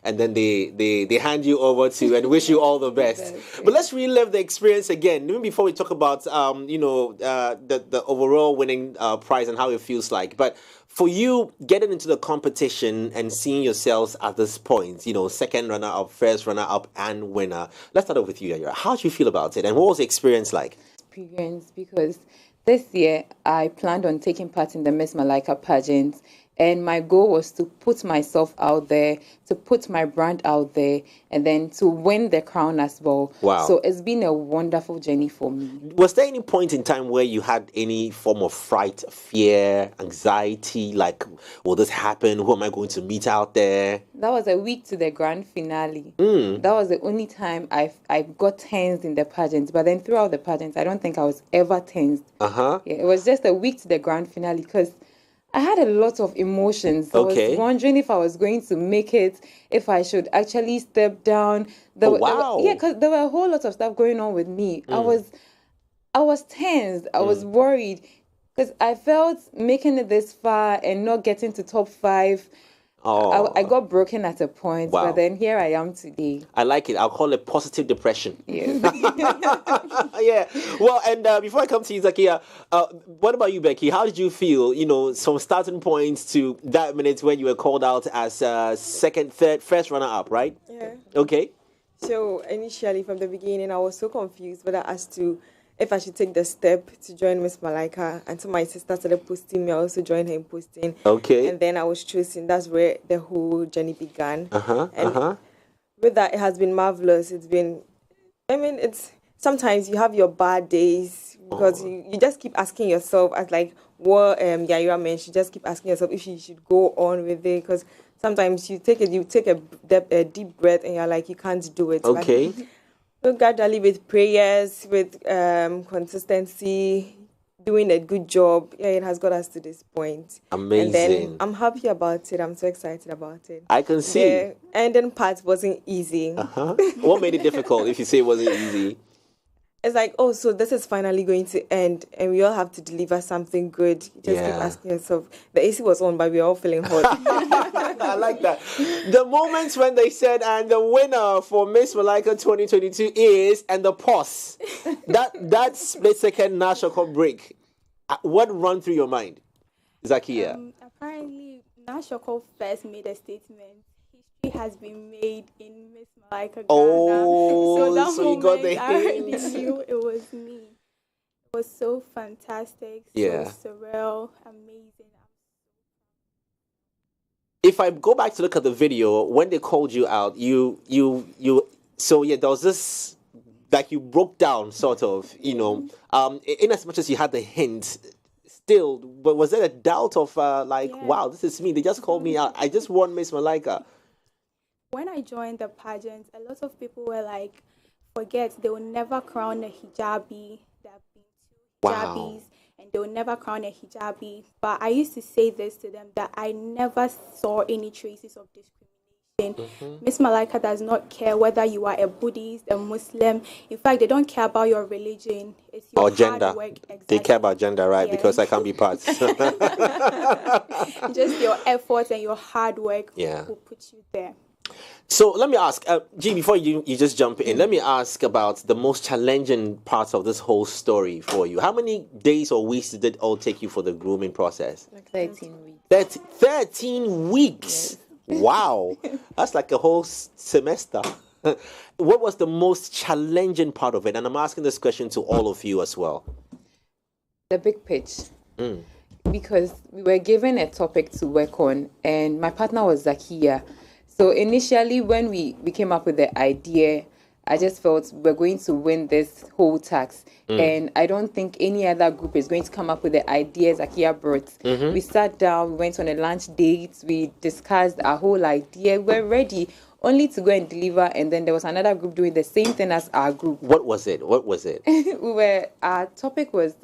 and then they hand you over to and wish you all the best. But let's relive the experience again. Even before we talk about the overall winning prize and how it feels like. But for you, getting into the competition and seeing yourselves at this point, second runner-up, first runner-up, and winner. Let's start off with you, Yayira. How did you feel about it, and what was the experience like? Because this year I planned on taking part in the Miss Malaika pageant, and my goal was to put myself out there, to put my brand out there, and then to win the crown as well. Wow. So it's been a wonderful journey for me. Was there any point in time where you had any form of fright, fear, anxiety, like, will this happen? Who am I going to meet out there? That was a week to the grand finale. That was the only time I got tensed in the pageant. But then throughout the pageant, I don't think I was ever tensed. Yeah, it was just a week to the grand finale because I had a lot of emotions. I was wondering if I was going to make it, if I should actually step down. Because there were a whole lot of stuff going on with me. I was tensed. I was worried because I felt making it this far and not getting to top 5. I got broken at a point, but then here I am today. I like it. I'll call it positive depression. Yes. Yeah. Well, and before I come to you, Zakia, what about you, Becky? How did you feel, from starting points to that minute when you were called out as second, third, first runner-up, right? Yeah. Okay. So initially, from the beginning, I was so confused whether as to if I should take the step to join Miss Malaika. Until my sister started posting me, I also joined her in posting. Okay. And then I was chosen. That's where the whole journey began. With that, it has been marvelous. It's sometimes you have your bad days because you just keep asking yourself, as like what Yayira mentioned, you just keep asking yourself if you should go on with it, because sometimes you take a deep breath and you're like, you can't do it. Okay. So gradually, with prayers, with consistency, doing a good job, it has got us to this point. Amazing. And then I'm happy about it. I'm so excited about it. I can see. The ending part wasn't easy. What made it difficult if you say it wasn't easy? It's like, so this is finally going to end, and we all have to deliver something good. You just keep asking yourself. The AC was on, but we are all feeling hot. I like that. The moments when they said, and the winner for Miss Malaika 2022 is, and the pause. that split-second national break. What run through your mind, Zakia? Apparently, Nashoko first made a statement. History has been made in Miss Malaika Ghana. So that so moment, you got the I already hint. knew it was me. It was so fantastic, so surreal, amazing. If I go back to look at the video, when they called you out, there was this, like, you broke down, sort of, in as much as you had the hint, still, but was there a doubt of, wow, this is me, they just called me out, I just won Miss Malaika? When I joined the pageant, a lot of people were like, forget, they will never crown a hijabi. There have been 2 hijabis, and they will never crown a hijabi. But I used to say this to them, that I never saw any traces of discrimination. Miss Malaika does not care whether you are a Buddhist, a Muslim. In fact, they don't care about your religion. It's your gender. Hard work. Exactly. They care about gender, right? Yeah. Because I can't be part. Just your effort and your hard work will put you there. So let me ask, G, before you just jump in, let me ask about the most challenging parts of this whole story for you. How many days or weeks did it all take you for the grooming process? 13 weeks. 13 weeks? Yes. Wow. That's like a whole semester. What was the most challenging part of it? And I'm asking this question to all of you as well. The big pitch. Because we were given a topic to work on, and my partner was Zakia. So initially, when we came up with the idea, I just felt we're going to win this whole tax. And I don't think any other group is going to come up with the ideas Zakia brought. We sat down, we went on a lunch date, we discussed our whole idea. We're ready only to go and deliver. And then there was another group doing the same thing as our group. What was it? Our topic was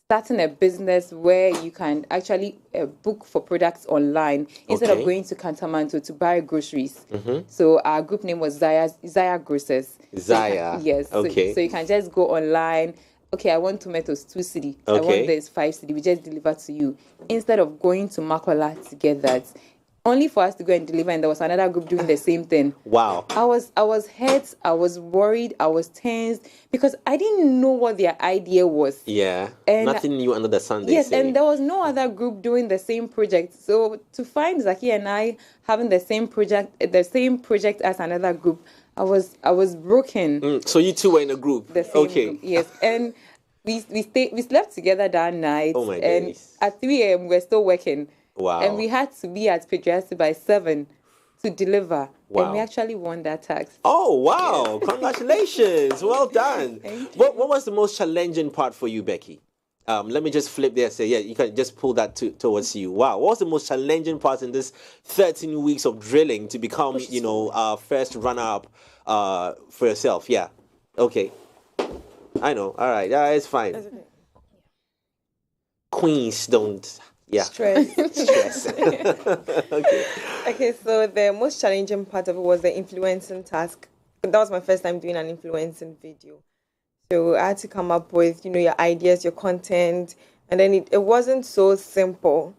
starting a business where you can actually book for products online instead of going to Kantamanto to buy groceries. So our group name was Zaya Grocers. Zaya. Yes. Okay. So you can just go online. Okay, I want tomatoes 2 cedi. I want this 5 cedi. We just deliver to you instead of going to Makola to get that. only for us to go and deliver, and there was another group doing the same thing. Wow. I was hurt, I was worried, I was tensed because I didn't know what their idea was. Yeah. And nothing new under the sun. Yes, and there was no other group doing the same project. So to find Zaki and I having the same project as another group, I was broken. So you two were in a group. The same group, yes, and we slept together that night. Oh my and days. At 3 a.m. we're still working. Wow. And we had to be at Pedrassi by 7 to deliver. Wow. And we actually won that task. Oh, wow. Congratulations. Well done. What was the most challenging part for you, Becky? Let me just flip there and say, yeah, you can just pull that towards you. Wow. What was the most challenging part in this 13 weeks of drilling to become, first runner-up for yourself? Yeah. Okay. I know. All right. Yeah, it's fine. Okay. Queens don't... Yeah. Stress. Okay. Okay, so the most challenging part of it was the influencing task. That was my first time doing an influencing video. So I had to come up with, your ideas, your content, and then it wasn't so simple.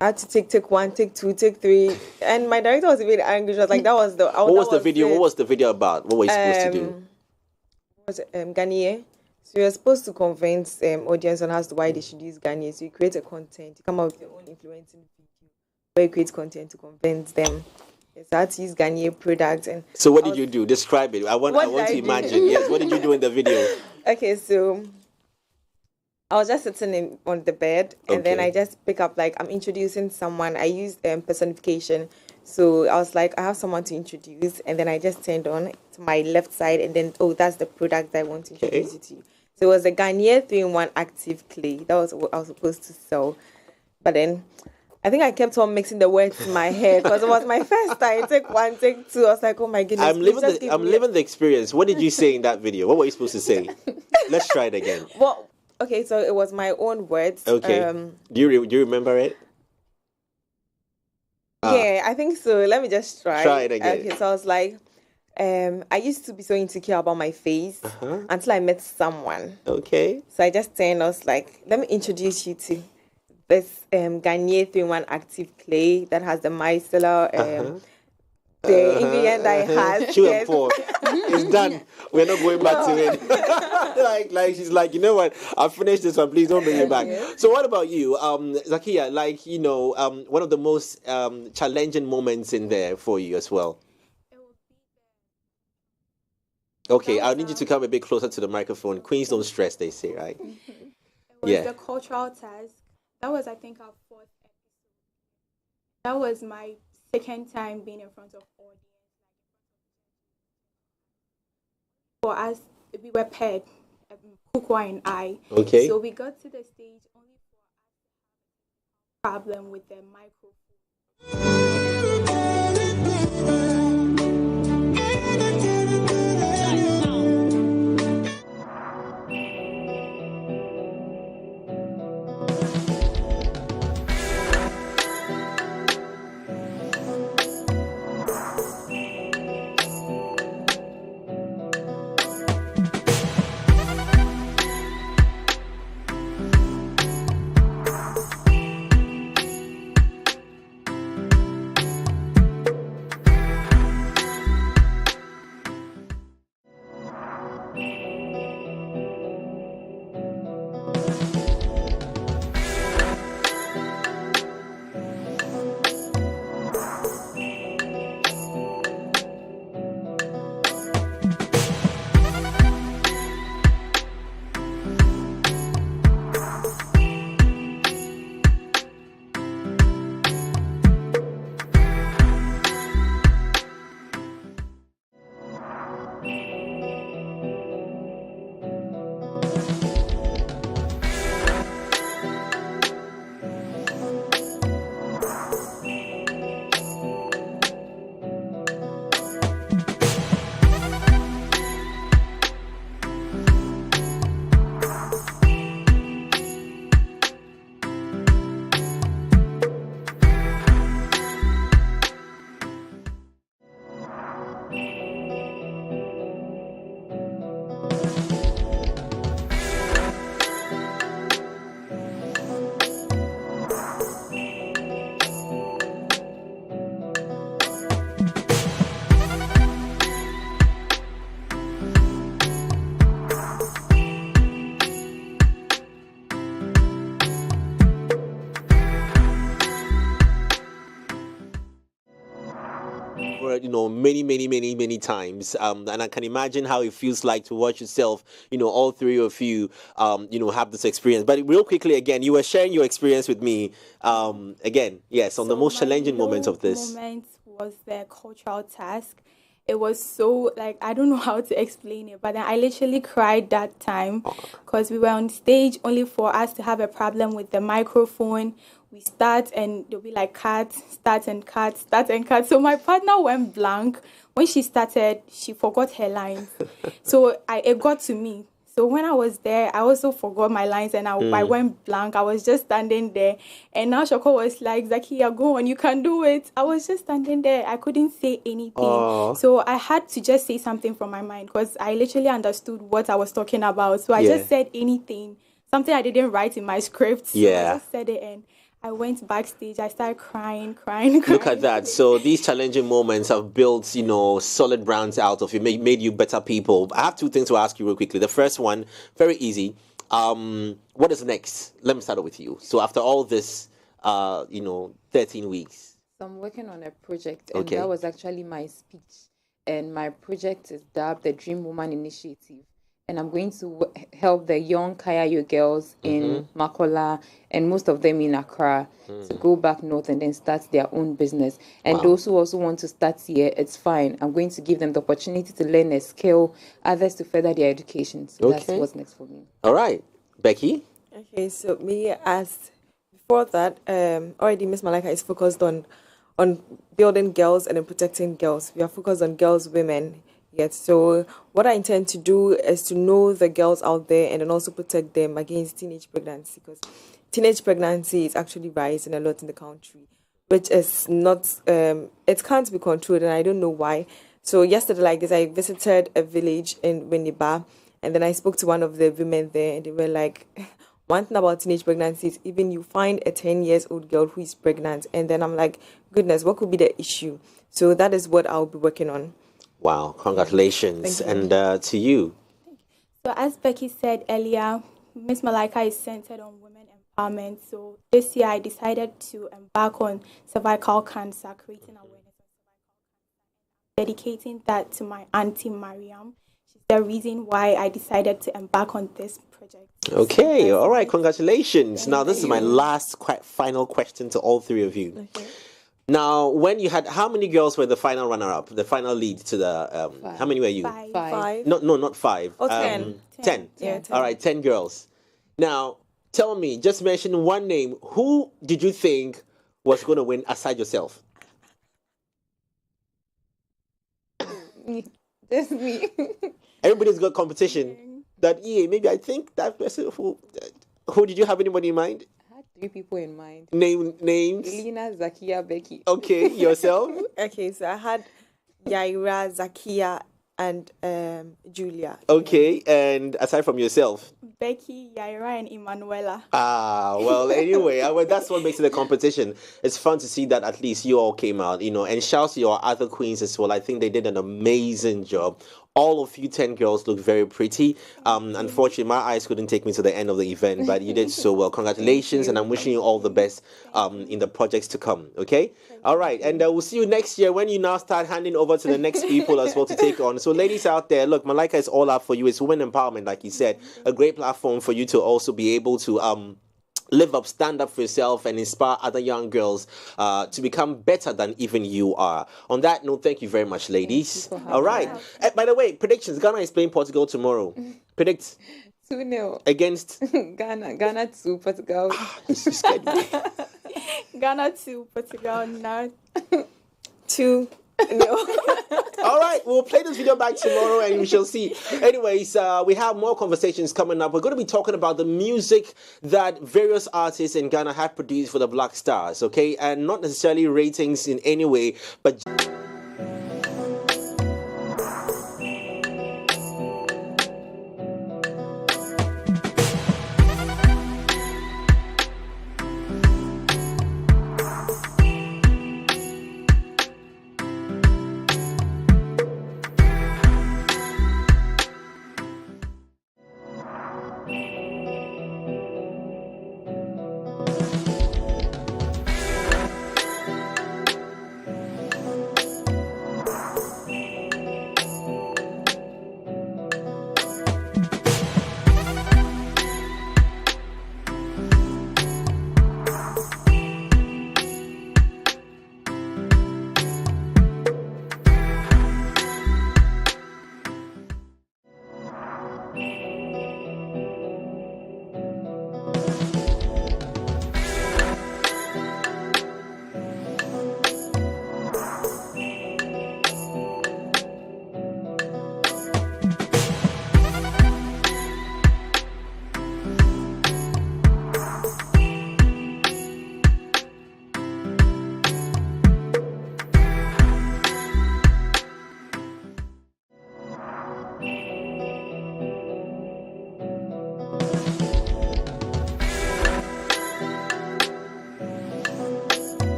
I had to take 1, take 2, take 3, and my director was a bit angry. She was like, "That was the." What was the video? What was the video about? What were you supposed to do? Was it Ghanaian? So you're supposed to convince audience on as to why they should use Ghanaian. So you create a content, you come up with your own influencing video, where you create content to convince them. So I had to use Ghanaian products. And so what did you do? Describe it. I want to imagine. Yes, what did you do in the video? Okay, so I was just sitting on the bed, and then I just pick up, like, I'm introducing someone. I used personification. So I was like, I have someone to introduce, and then I just turned on to my left side, and then, that's the product I want to introduce you to. So it was a Ghanaian 3-in-1 active clay. That was what I was supposed to sell. But then I think I kept on mixing the words in my head because it was my first time. Take 1, take 2. I was like, oh my goodness. I'm living the experience. What did you say in that video? What were you supposed to say? Let's try it again. Well, okay, so it was my own words. Okay. Do you remember it? Yeah, I think so. Let me just try. Try it again. Okay, so I was like, I used to be so insecure about my face until I met someone. Okay. So I just turned, I was like, let me introduce you to this Ghanaian 3-in-1 active clay that has the micellar, the ingredient I had. Chew and pour. It's done. We're not going back to it. like she's like, you know what? I've finished this one. Please don't bring it back. So what about you, Zakia? One of the most challenging moments in there for you as well. Okay, I need you to come a bit closer to the microphone. Queens don't stress, they say, right? It was the cultural task. That was, I think, our 4th episode. That was my 2nd time being in front of audience. For us, we were paired, Kweku and I. Okay. So we got to the stage only for a problem with the microphone. many times. And I can imagine how it feels like to watch yourself, all three of you, have this experience. But real quickly, again, you were sharing your experience with me. Again, yes, on the most challenging moments of this. Moment was the cultural task. It was so, like, I don't know how to explain it, but then I literally cried that time because we were on stage only for us to have a problem with the microphone. We start and they'll be like, cut, start and cut, start and cut. So my partner went blank. When she started, she forgot her lines. So it got to me. So when I was there, I also forgot my lines and I went blank. I was just standing there. And now Shoko was like, Zakia, go on, you can do it. I was just standing there. I couldn't say anything. Aww. So I had to just say something from my mind because I literally understood what I was talking about. So I just said anything, something I didn't write in my script. So I just said it and I went backstage. I started crying. Look at that. So these challenging moments have built, solid brands out of you, made you better people. I have two things to ask you real quickly. The first one, very easy. What is next? Let me start with you. So after all this, 13 weeks. So I'm working on a project, and that was actually my speech. And my project is dubbed the Dream Woman Initiative. And I'm going to help the young Kayayo girls in Makola and most of them in Accra to go back north and then start their own business. And those who also want to start here, it's fine. I'm going to give them the opportunity to learn a skill, others to further their education. So that's what's next for me. All right. Becky? Okay, so me as before that, already Miss Malaika is focused on building girls and then protecting girls. We are focused on girls, women. Yes, so what I intend to do is to know the girls out there and then also protect them against teenage pregnancy, because teenage pregnancy is actually rising a lot in the country, which is not, it can't be controlled, and I don't know why. So yesterday, like this, I visited a village in Winiba, and then I spoke to one of the women there, and they were like, one thing about teenage pregnancy is even you find a 10-year-old girl who is pregnant, and then I'm like, goodness, what could be the issue? So that is what I'll be working on. Wow, congratulations. And to you. So as Becky said earlier, Miss Malaika is centered on women empowerment. So this year I decided to embark on cervical cancer, creating awareness on cervical cancer, dedicating that to my auntie Mariam. She's the reason why I decided to embark on this project. Okay, all right, congratulations. Now this is my last final question to all three of you. Okay. Now, when you had, how many girls were the final runner-up, the final lead to the, how many were you? Five. No, not 5. Oh, 10. 10. Yeah, 10. All right, 10 girls. Now, tell me, just mention one name. Who did you think was going to win aside yourself? That's me. Everybody's got competition. Maybe I think that person, who did you have anybody in mind? 3 people in mind. Names? Lena, Zakia, Becky. Okay, yourself? Okay, so I had Yaira, Zakia, and Julia. Okay, and aside from yourself? Becky, Yaira, and Emanuela. Well, anyway, that's what makes it a competition. It's fun to see that at least you all came out, and shouts to your other queens as well. I think they did an amazing job. All of you 10 girls look very pretty. Unfortunately, my eyes couldn't take me to the end of the event, but you did so well. Congratulations, and I'm wishing you all the best in the projects to come, okay? All right, and we'll see you next year when you now start handing over to the next people as well to take on. So ladies out there, look, Malaika is all out for you. It's women empowerment, like you said. A great platform for you to also be able to live up, stand up for yourself, and inspire other young girls to become better than even you are. On that note, thank you very much, ladies. All right. By the way, predictions. Ghana is playing Portugal tomorrow. Predict. 2-0. Against? Ghana 2, Portugal. Ghana 2, Portugal 9. 2. All right, we'll play this video back tomorrow and we shall see. Anyways, we have more conversations coming up. We're going to be talking about the music that various artists in Ghana have produced for the Blackstars, okay? And not necessarily ratings in any way, but...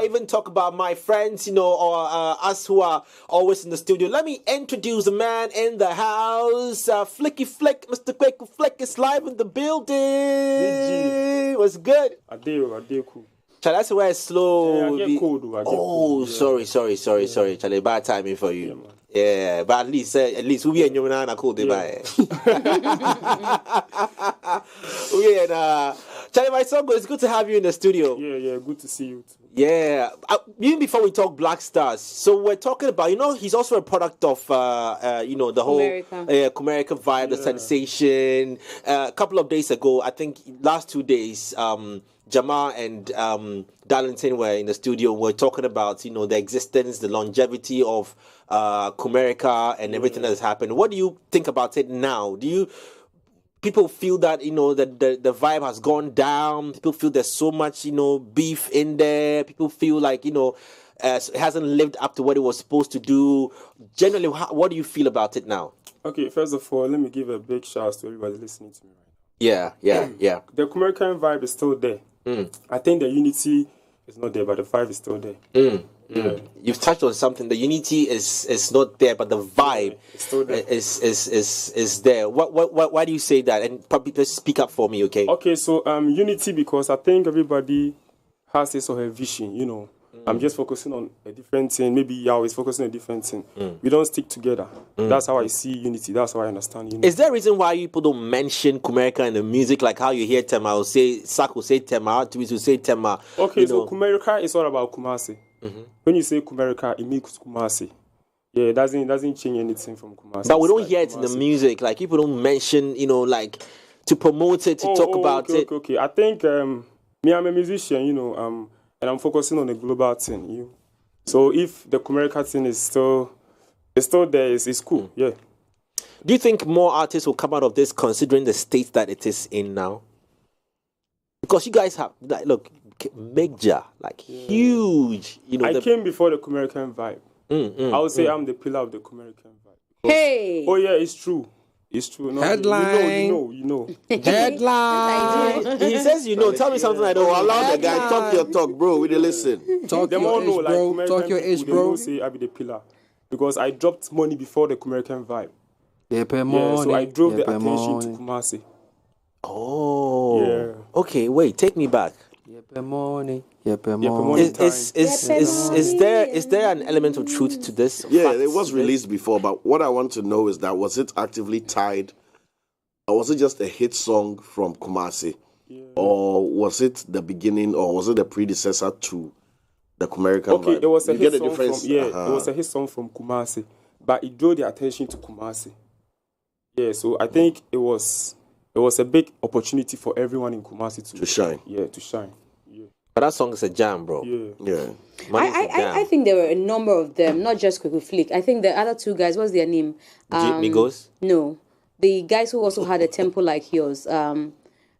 I even talk about my friends, or us who are always in the studio, let me introduce the man in the house, Flicky Flick, Mr. Kweku Flick is live in the building. What's good? I do cool. Charlie, that's why it's slow. Yeah, I get cold. Sorry. Charlie, bad timing for you. Yeah, but at least we and you and cool day by. Charlie, my son, it's good to have you in the studio. Yeah, good to see you too. Yeah, even before we talk Blackstars, so we're talking about, he's also a product of, the whole Kumerica vibe, the sensation. A couple of days ago, I think last 2 days, Jamal and Darlington were in the studio. We're talking about, the existence, the longevity of Kumerica and everything that has happened. What do you think about it now? People feel that, that the vibe has gone down? People feel there's so much, beef in there. People feel like, it hasn't lived up to what it was supposed to do. Generally, what do you feel about it now? Okay, first of all, let me give a big shout out to everybody listening to me right now. Yeah. The Kumerican vibe is still there. I think the unity is not there, but the vibe is still there. Yeah. You've touched on something. The unity is not there, but the vibe is there. Why do you say that? And probably just speak up for me, okay? Okay, so unity, because I think everybody has his or her vision. I'm just focusing on a different thing. Maybe Yahweh is focusing on a different thing. We don't stick together. That's how I see unity. That's how I understand unity. Is there a reason why people don't mention Kumerica in the music? Like how you hear Tema, or say Sak will say Tema, Tuis will say Tema. Okay, so Kumerica is all about Kumasi. When you say Kumerica, it means Kumasi. Yeah, it doesn't change anything from Kumasi. But we don't hear it in the music. Like people don't mention, like to promote it, to talk about it. Okay. I think me, I'm a musician, and I'm focusing on a global thing. So if the Kumerica thing is still there, it's cool. Yeah. Do you think more artists will come out of this, considering the state that it is in now? Because you guys have, major, huge. I came before the Kumerican vibe. I would say I'm the pillar of the Kumerican vibe. Hey! Oh yeah, it's true. It's true. No, Headline. You know. Headline. He says, tell me something I don't know. Allow the guy talk your talk, bro. We didn't listen. Talk your ish, bro. Talk your ish, bro. They say I be the pillar because I dropped money before the Kumerican vibe. So I drove the attention to Kumasi. Oh. Yeah. Okay, wait. Take me back. Money. Is there an element of truth to this? Yeah, it was released before, but what I want to know is that was it actively tied, or was it just a hit song from Kumasi, or was it the beginning, or was it the predecessor to the Kumerican vibe? Okay, it was a hit song it was a hit song from Kumasi, but it drew the attention to Kumasi. Yeah, so I think it was a big opportunity for everyone in Kumasi to shine. Yeah, to shine. But that song is a jam, bro. Yeah. I think there were a number of them, not just Kweku Flick. I think the other two guys, what's their name? Migos? No. The guys who also had a tempo like yours. The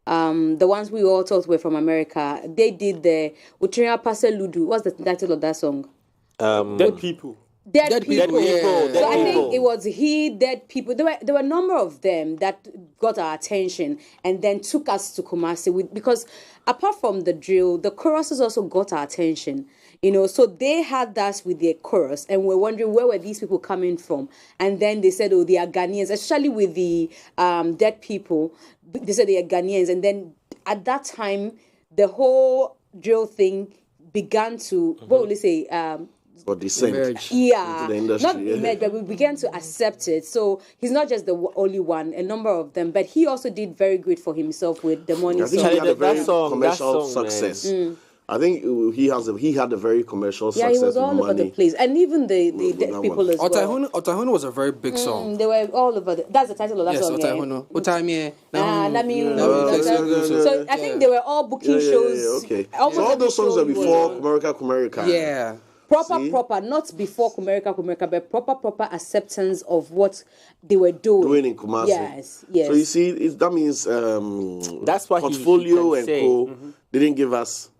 ones we all thought were from America. They did the Utriya Pase Ludu. What's the title of that song? Dead People. Dead people. Yeah. So I think it was Dead People. There were a number of them that got our attention and then took us to Kumasi because apart from the drill, the choruses also got our attention. So they had that with their chorus and we're wondering where were these people coming from. And then they said, they are Ghanaians, especially with the Dead People. They said they are Ghanaians. And then at that time, the whole drill thing began to, what would they say? Or descent. Not emerge, but we began to accept it. So he's not just the only one, a number of them, but he also did very great for himself with the money. I think he had a very commercial success. I think he had a very commercial success. Yeah, he was all over the place, and even the dead people as well. Otahunu was a very big song. They were all over. That's the title of that song. Otahunu. So I think they were all booking shows. Okay. So all those songs are before Kumerica. Yeah. Proper, not before Kumerica, but proper acceptance of what they were doing in Kumasi. Yes. So you see, that means that's what Portfolio and Co. Didn't give us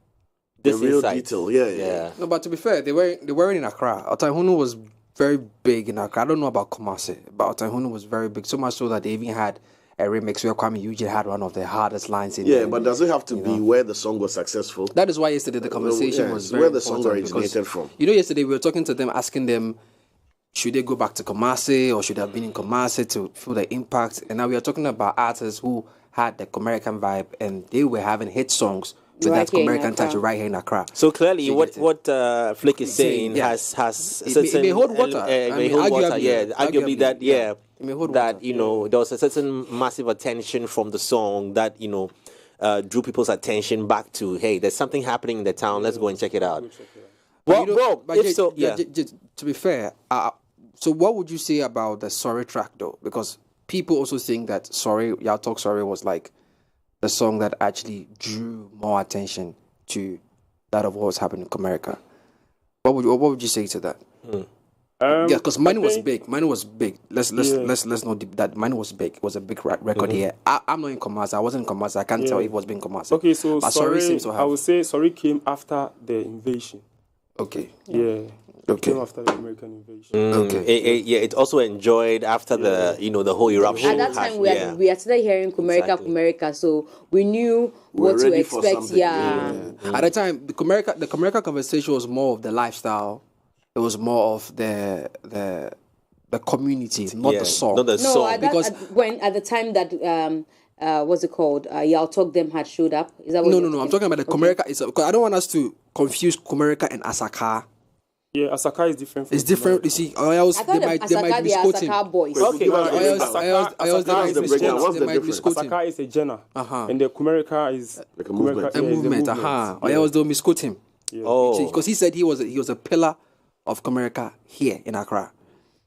the real insight. detail. Yeah. No, but to be fair, they weren't in Accra. Otahunu was very big in Accra. I don't know about Kumasi, but Otahunu was very big, so much so that they even had a remix where Kwame Eugene had one of the hardest lines in Yeah, there. but does it have to be where the song was successful? That is why yesterday the conversation was very where the song important originated because, from. You know, yesterday we were talking to them, asking them, should they go back to Kumasi or should they have been in Kumasi to feel the impact? And now we are talking about artists who had the Kumerican vibe and they were having hit songs with that Kumerican touch right here in Accra. So clearly, what Flick is saying has certain it may hold water. It may hold water. Yeah, arguably that. Yeah, it may hold that water. you know there was a certain massive attention from the song that drew people's attention back to, hey, there's something happening in the town. Let's go and check it out. Well, bro, if so, yeah. To be fair, so what would you say about the Sorry track though? Because people also think that Sorry, Y'all Talk Sorry was like the song that actually drew more attention to that of what was happening in Kumerica. What would you say to that? Yeah, because mine was big. Mine was big. Let's not deep that mine was big. It was a big record here. I'm not in Kumasi. I wasn't in Kumasi. I can't tell if it was being Kumasi. Okay, so but Sorry seems to have. I would say Sorry came after the invasion. Okay. Yeah. Okay. Came after the American invasion. Okay. It also enjoyed after the the whole eruption. At that time, we are still hearing Kumerica, so we knew what to expect. Yeah. At the time, the Kumerica conversation was more of the lifestyle. It was more of the community, not the song. Not the song. Because at the time that what's it called? Y'all Talk Them had showed up. Is that what? No. I'm talking about the Kumerica. Because I don't want us to confuse Kumerica and Asaka. Yeah, Asaka is different. It's different. You see, or else they might misquote him. Asaka boys. Okay. Asaka is a genre, and the Kumerica is like a movement. A movement. Or else they'll misquote him. Yeah. Oh, because he said he was a pillar of Kumerica here in Accra.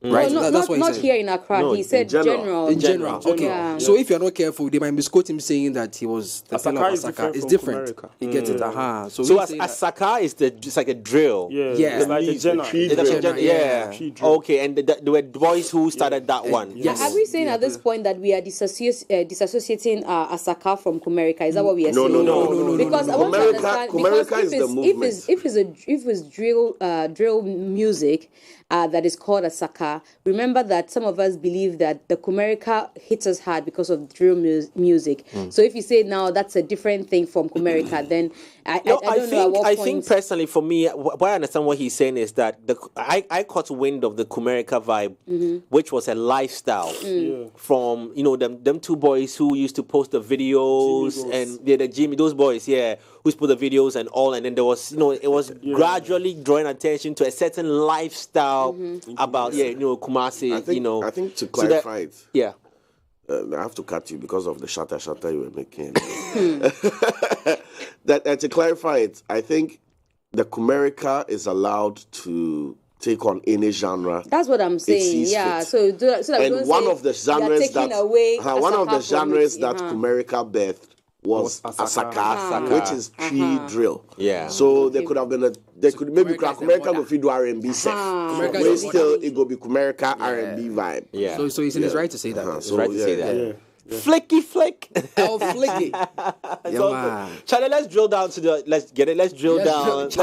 Right? No, That's what he not said. here in Accra. No, he said general. In general. Okay. Yeah. So if you're not careful, they might misquote him saying that he was the pillar of Asaka. It's different. Kumerica. He gets it. So Asaka is just like a drill. Yeah. It's like a genre. Okay, and there were boys who started that one. Yes. Are we saying at this point that we are disassociating Asaka from Kumerica? Is that what we are saying? No. Because I want to understand. Kumerica is the movement. If it's drill music that is called Asaka, remember that some of us believe that the Kumerica hits us hard because of drill music. So if you say now that's a different thing from Kumerica, then I don't know at what point. I think personally for me, what I understand what he's saying is that I caught wind of the Kumerica vibe, which was a lifestyle from them two boys who used to post the videos and the Jimmy, those boys, who put the videos and all, and then there was it was gradually drawing attention to a certain lifestyle about Kumasi. I think to clarify it. Yeah. I have to cut you because of the shatter you were making. To clarify it, I think the Kumerica is allowed to take on any genre. That's what I'm saying. Yeah. So that and one of the genres that Kumerica birthed was Asaka, which is tree drill. Yeah. So there could have been maybe Kumerica go feed do R&B set. But still it go be Kumerica R&B vibe. Yeah. So he's in his right to say that. It's right to say that. Yeah. Flicky flick. Oh, flicky. Charlie, let's drill down to the. Let's drill down to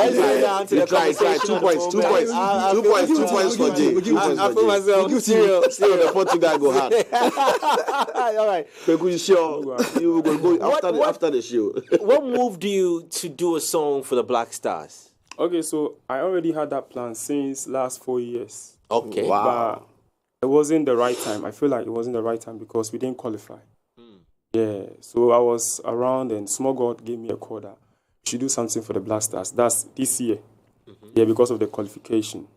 the conversation. 2 points. 2 points for Jay. I feel myself. Still the Portugal go hard. All right. Kweku, you will go after the show. What moved you to do a song for the Blackstars? Okay, so I already had that plan since last 4 years. Okay. Wow. But it wasn't the right time. I feel like it wasn't the right time because we didn't qualify. Yeah, so I was around and Small God gave me a call that we should do something for the Blackstars. That's this year. Yeah, because of the qualification.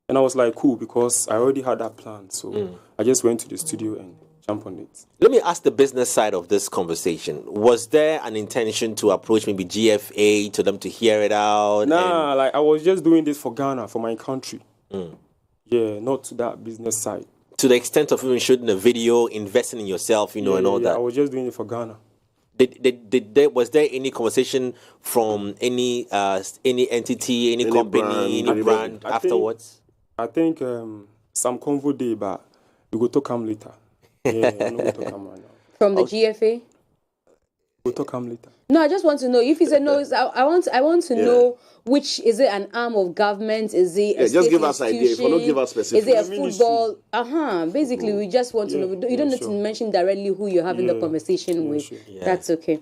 And I was like, cool, because I already had that plan. So I just went to the studio and jumped on it. Let me ask the business side of this conversation. Was there an intention to approach maybe GFA to them to hear it out? Nah, like I was just doing this for Ghana, for my country. Yeah, not to that business side. To the extent of even shooting a video, investing in yourself, and all that. I was just doing it for Ghana. Was there any conversation from any entity, any company, any brand afterwards? I think some convo day, but we go talk them later. Yeah, I'm not going to talk them right now. From the GFA? We'll talk later. No, I just want to know if he said no. I want to know which is it an arm of government? Is it a just give us idea. If you don't give us specific, is it a football? Basically, we just want to know. You don't need to mention directly who you're having the conversation with. Sure. That's okay.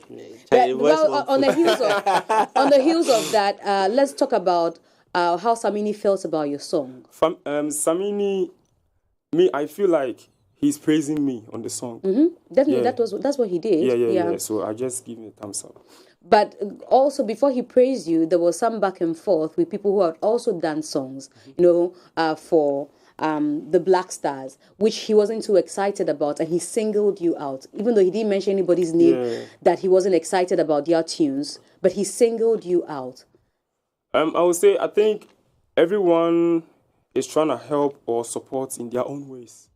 Well, on the heels of that, let's talk about how Samini felt about your song. Samini, I feel like he's praising me on the song. Definitely, that's what he did. Yeah. So I just give him a thumbs up. But also, before he praised you, there was some back and forth with people who had also done songs, for the Blackstars, which he wasn't too excited about, and he singled you out, even though he didn't mention anybody's name that he wasn't excited about their tunes, but he singled you out. I would say I think everyone is trying to help or support in their own ways.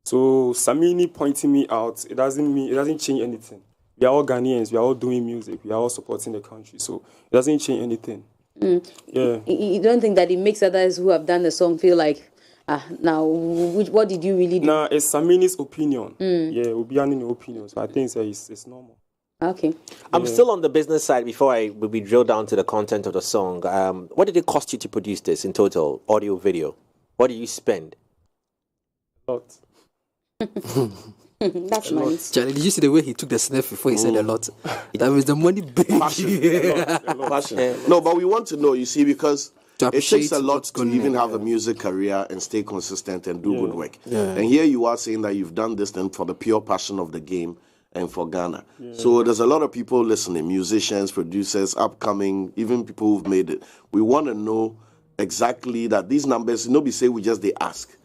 So Samini pointing me out, it doesn't change anything. We are all Ghanaians. We are all doing music. We are all supporting the country. So it doesn't change anything. Yeah. You don't think that it makes others who have done the song feel like, now, what did you really do? Nah, it's Samini's opinion. Yeah, it will be an opinion. So I think it's normal. Okay. I'm still on the business side before we drill down to the content of the song. What did it cost you to produce this in total, audio, video? What did you spend? A lot. That's money. Charlie, did you see the way he took the sniff before he said a lot? That was the money big. Passion. No, but we want to know, you see, because it takes a lot to even have a music career and stay consistent and do good work. Yeah. And here you are saying that you've done this then for the pure passion of the game and for Ghana. Yeah. So there's a lot of people listening, musicians, producers, upcoming, even people who've made it. We want to know exactly that these numbers, nobody say we just they ask,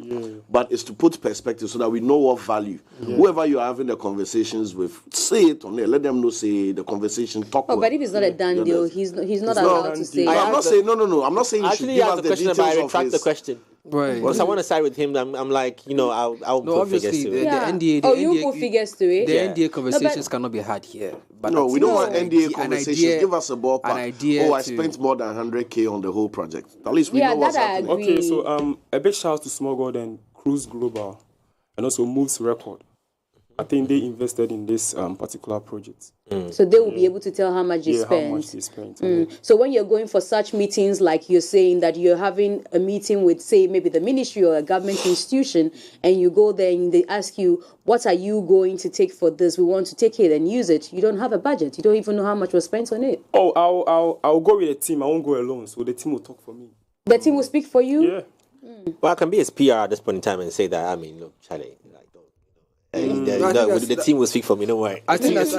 but it's to put perspective so that we know what value. Whoever you're having the conversations with, say it on there. Let them know. Say the conversation. Talk. But if it's not a done deal, he's not allowed to say. I'm not saying no. I'm not saying you should give us the question, details but I retract the question. Right. Because I want to side with him. I'm like, I'll put figures to it. The NDA. You put figures to it. The NDA conversations cannot be had here. But no, we don't want NDA conversations. Give us a ballpark. An idea. I spent more than 100K on the whole project. At least we know what's happening. Okay, so a big shout out to Small God and Cruise Global, and also Moves Record. I think they invested in this particular project. So they will be able to tell how much you spent. How much they spent. So when you're going for such meetings, like you're saying that you're having a meeting with, say, maybe the ministry or a government institution, and you go there and they ask you, what are you going to take for this? We want to take it and use it. You don't have a budget. You don't even know how much was spent on it. Oh, I'll go with a team. I won't go alone. So the team will talk for me. The team will speak for you? Yeah. Well, I can be his PR at this point in time and say that, look, Charlie, the team will speak for me, don't worry. I think that's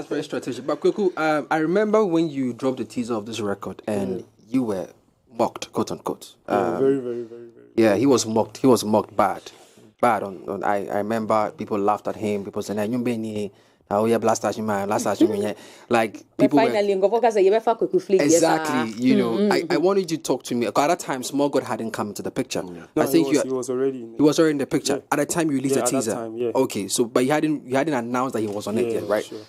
very strategic. But Kweku, I remember when you dropped the teaser of this record and you were mocked, quote unquote. Very, very, very, very. Yeah, he was mocked. He was mocked bad. I remember people laughed at him. People said, Blackstars, man. Like people exactly, I wanted you to talk to me. At that time, Small God hadn't come into the picture. No, I think he was already in the picture. Yeah. At the time you released the teaser. Okay, so but you hadn't announced that he was on it yet, right? Sure.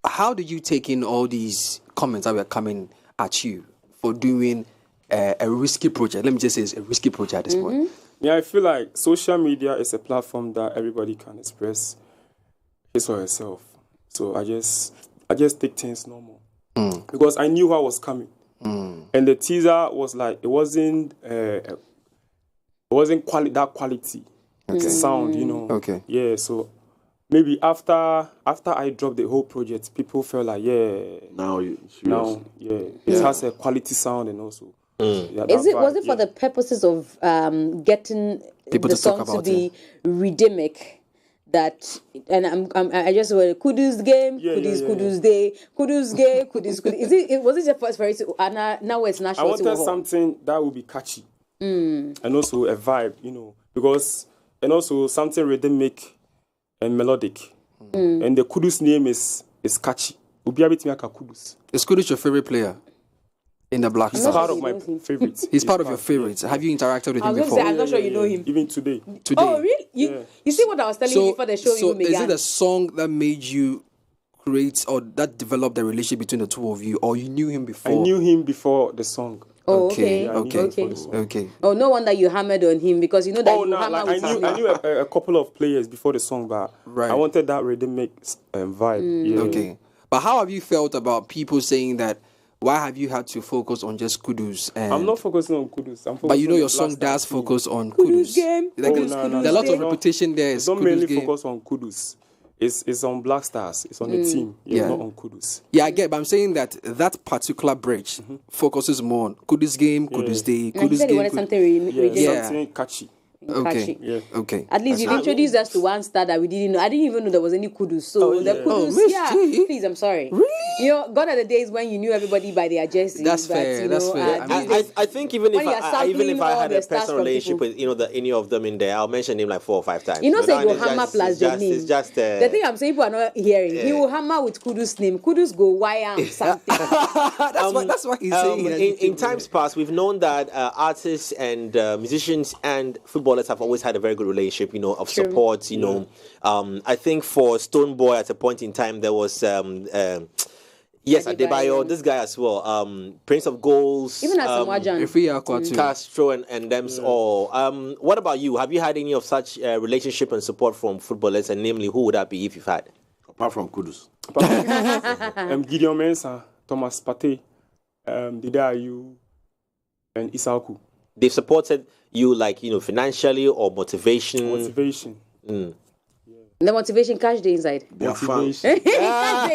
How did you take in all these comments that were coming at you for doing a risky project? Let me just say it's a risky project at this point. Yeah, I feel like social media is a platform that everybody can express his or herself. So I just take things normal because I knew what was coming, and the teaser was like it wasn't that quality sound, Okay. Yeah, so maybe after I dropped the whole project, people felt like it has a quality sound and also. Was it for the purposes of getting people the song to be rhythmic? That and I just went Kudus game, Kudus day, Kudus gay, Kudus. Was it just for it to now it's national? I wanted something that would be catchy, and also a vibe, because and also something rhythmic and melodic, and the Kudus name is catchy. Is Kudus your favorite player in the Blackstars? He's part of my favorites. He's part of your favorites. Have you interacted with him before? I'm not sure you know him. Even today. Oh, really? You see what I was telling you before the show so even began? Is it a song that made you create or that developed the relationship between the two of you, or you knew him before? I knew him before the song. Oh, Yeah, I okay. needed for the song. Okay. Oh, no wonder you hammered on him because you know that Oh you no! hammer Like with I knew a couple of players before the song, but Right. I wanted that rhythmic vibe. Yeah. Okay. But how have you felt about people saying that? Why have you had to focus on just Kudus? And I'm not focusing on Kudus. I'm focusing but you know on your the song Blackstars does team. focus on Kudus. game. Like, Oh, no, there's a lot of game. repetition there. It's Don't Kudus mainly game. focus on Kudus. It's on Blackstars. It's on the team. Yeah. Not on Kudus. Yeah, I get, but I'm saying that that particular bridge focuses more on Kudus game, Kudus day, And he Kudus said he game. wanted something Yeah, Yeah. something catchy. Okay. Yeah. Okay. At least you've introduced us to one star that we didn't know. I didn't even know there was any kudus. So the kudus, Miss yeah. G. Please, I'm sorry. Really? You know, gone are the days when you knew everybody by their jersey. That's but, fair, you that's know, fair. these days- I think even when if you are I even if sampling I all had the a stars personal from relationship people. with any of them in there, I'll mention him like 4 or 5 times. You know, say now go it's hammer just- plus it's the just- name. It's just the thing I'm saying, people are not hearing. He will hammer with kudus name. Kudus go wire something. That's what he's saying. in times past, we've known that artists and musicians and footballers have always had a very good relationship, you know, of support. You know, I think for Stone Boy at a point in time there was yes, Adebayo, this guy as well, Prince of Goals, Even as Wajan. Free Aqua too. Castro and them all. What about you? Have you had any of such relationship and support from footballers, and namely, who would that be if you've had? Apart from Kudus. Gideon Mensah, Thomas Partey, Dida Ayew, and Isaoku. They've supported you, like, you know, financially or motivation. Motivation. The motivation cash the inside. They are fans. Cash the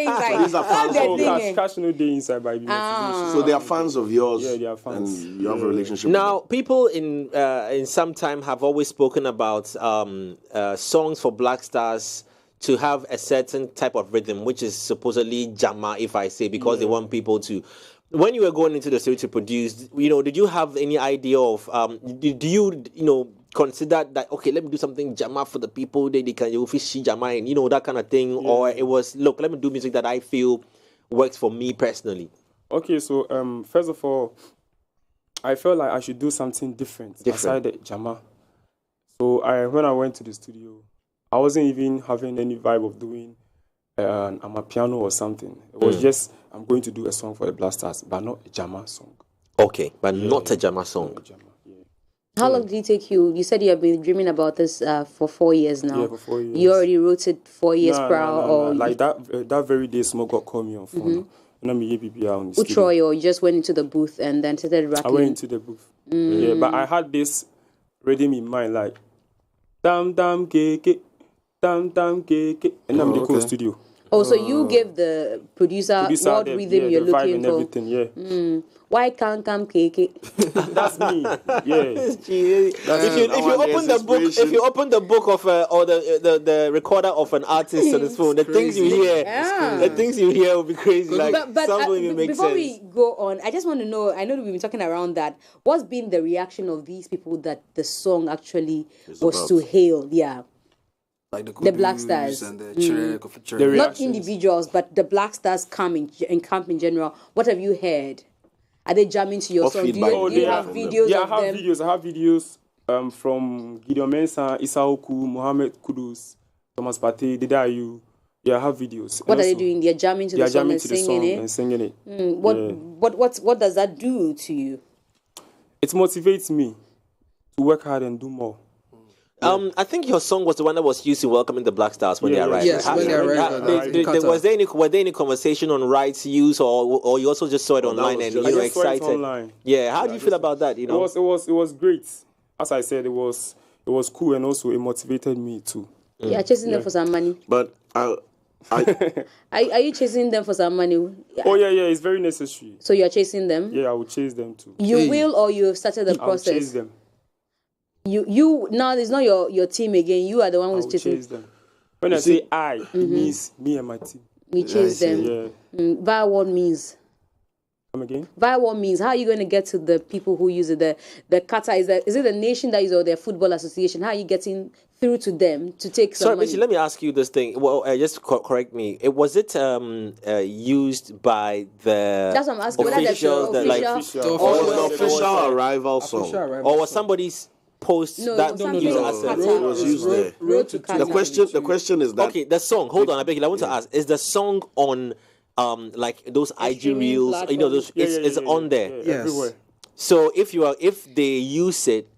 inside. These are fans That's of the Oh, thing. cash no day inside by the motivation. So they are fans of yours. Yeah, they are fans. And you have a relationship Now, with people in some time have always spoken about songs for Blackstars to have a certain type of rhythm, which is supposedly Jama, if I say, because they want people to. When you were going into the studio to produce, you know, did you have any idea of? Do you know, consider that, okay, let me do something Jama for the people, they can you see Jama, and you know, that kind of thing, or it was, look, let me do music that I feel works for me personally? Okay, so first of all, I felt like I should do something different. Aside the Jama. So when I went to the studio, I wasn't even having any vibe of doing an amapiano or something. It was just, I'm going to do a song for the Blasters, but not a Jama song. Okay, but not a Jama song. Jama, yeah. How long did it take you? You said you have been dreaming about this for 4 years now. Yeah, for 4 years. You already wrote it 4 years prior, Nah. or Like that very day, Smoke got called me on phone. And I'm on the studio. Utroy, or you just went into the booth and then started rapping? I went into the booth. Yeah, but I had this rhythm in mind, like dam dam keke, and I'm the cool studio. Oh, so you gave the producer what the, rhythm you're the vibe looking and for? everything, yeah. Why can't come cake? That's me. Yeah. If you open the book of or the recorder of an artist on his phone, the things you hear will be crazy. Like, but some don't even make before sense. we go on, I just want to know, I know that we've been talking around that. What's been the reaction of these people that the song actually was to hail? Yeah. Like the Blackstars and the Cherek of Cherek. The not reactions. individuals, but the Blackstars come in camp in general. What have you heard? Are they jamming to your What song? Do feedback you, do do you you have have from them? videos Yeah, of I them? have videos from Gideon Mensah, Isaoku, Mohamed Kudus, Thomas Partey, Dida Ayew. Yeah, I have videos. What And are they also, doing? They're jamming to They the are song jamming and to the singing song it. and singing it. What does that do to you? It motivates me to work hard and do more. I think your song was the one that was used in welcoming the Blackstars when they arrived. Yes, when they arrived in Qatar. Were there any conversation on rights use, or you also just saw it online and you I were just saw it excited? online. Yeah, how do you feel about that? You know, It was great. As I said, it was cool, and also it motivated me too. You're chasing them for some money. But I Are you chasing them for some money? Oh yeah, it's very necessary. So you're chasing them? Yeah, I will chase them too. You will, or you have started the I will process? chase them. You now it's not your team again. You are the one I who's will chasing. chase them. When I say I, it means me and my team. You chase them. Yeah. Via what means? Come again? Via what means? How are you going to get to the people who use it? The Qatar, is it the nation that uses, or their football association? How are you getting through to them to take some sorry, money? Richie, let me ask you this thing. Well, just correct me. Was it used by the That's what I'm asking. Whether there's officials, an like, official- or or the official arrival song. Official arrival or was song. somebody's post No, that something used like as a Qatar. It was used there. Road to Qatar. The question is that Okay, the song. Hold on, I beg you. I want to ask: is the song on like those IG streaming reels? You know, those platform. it's on there. Yes. Everywhere. So if they use it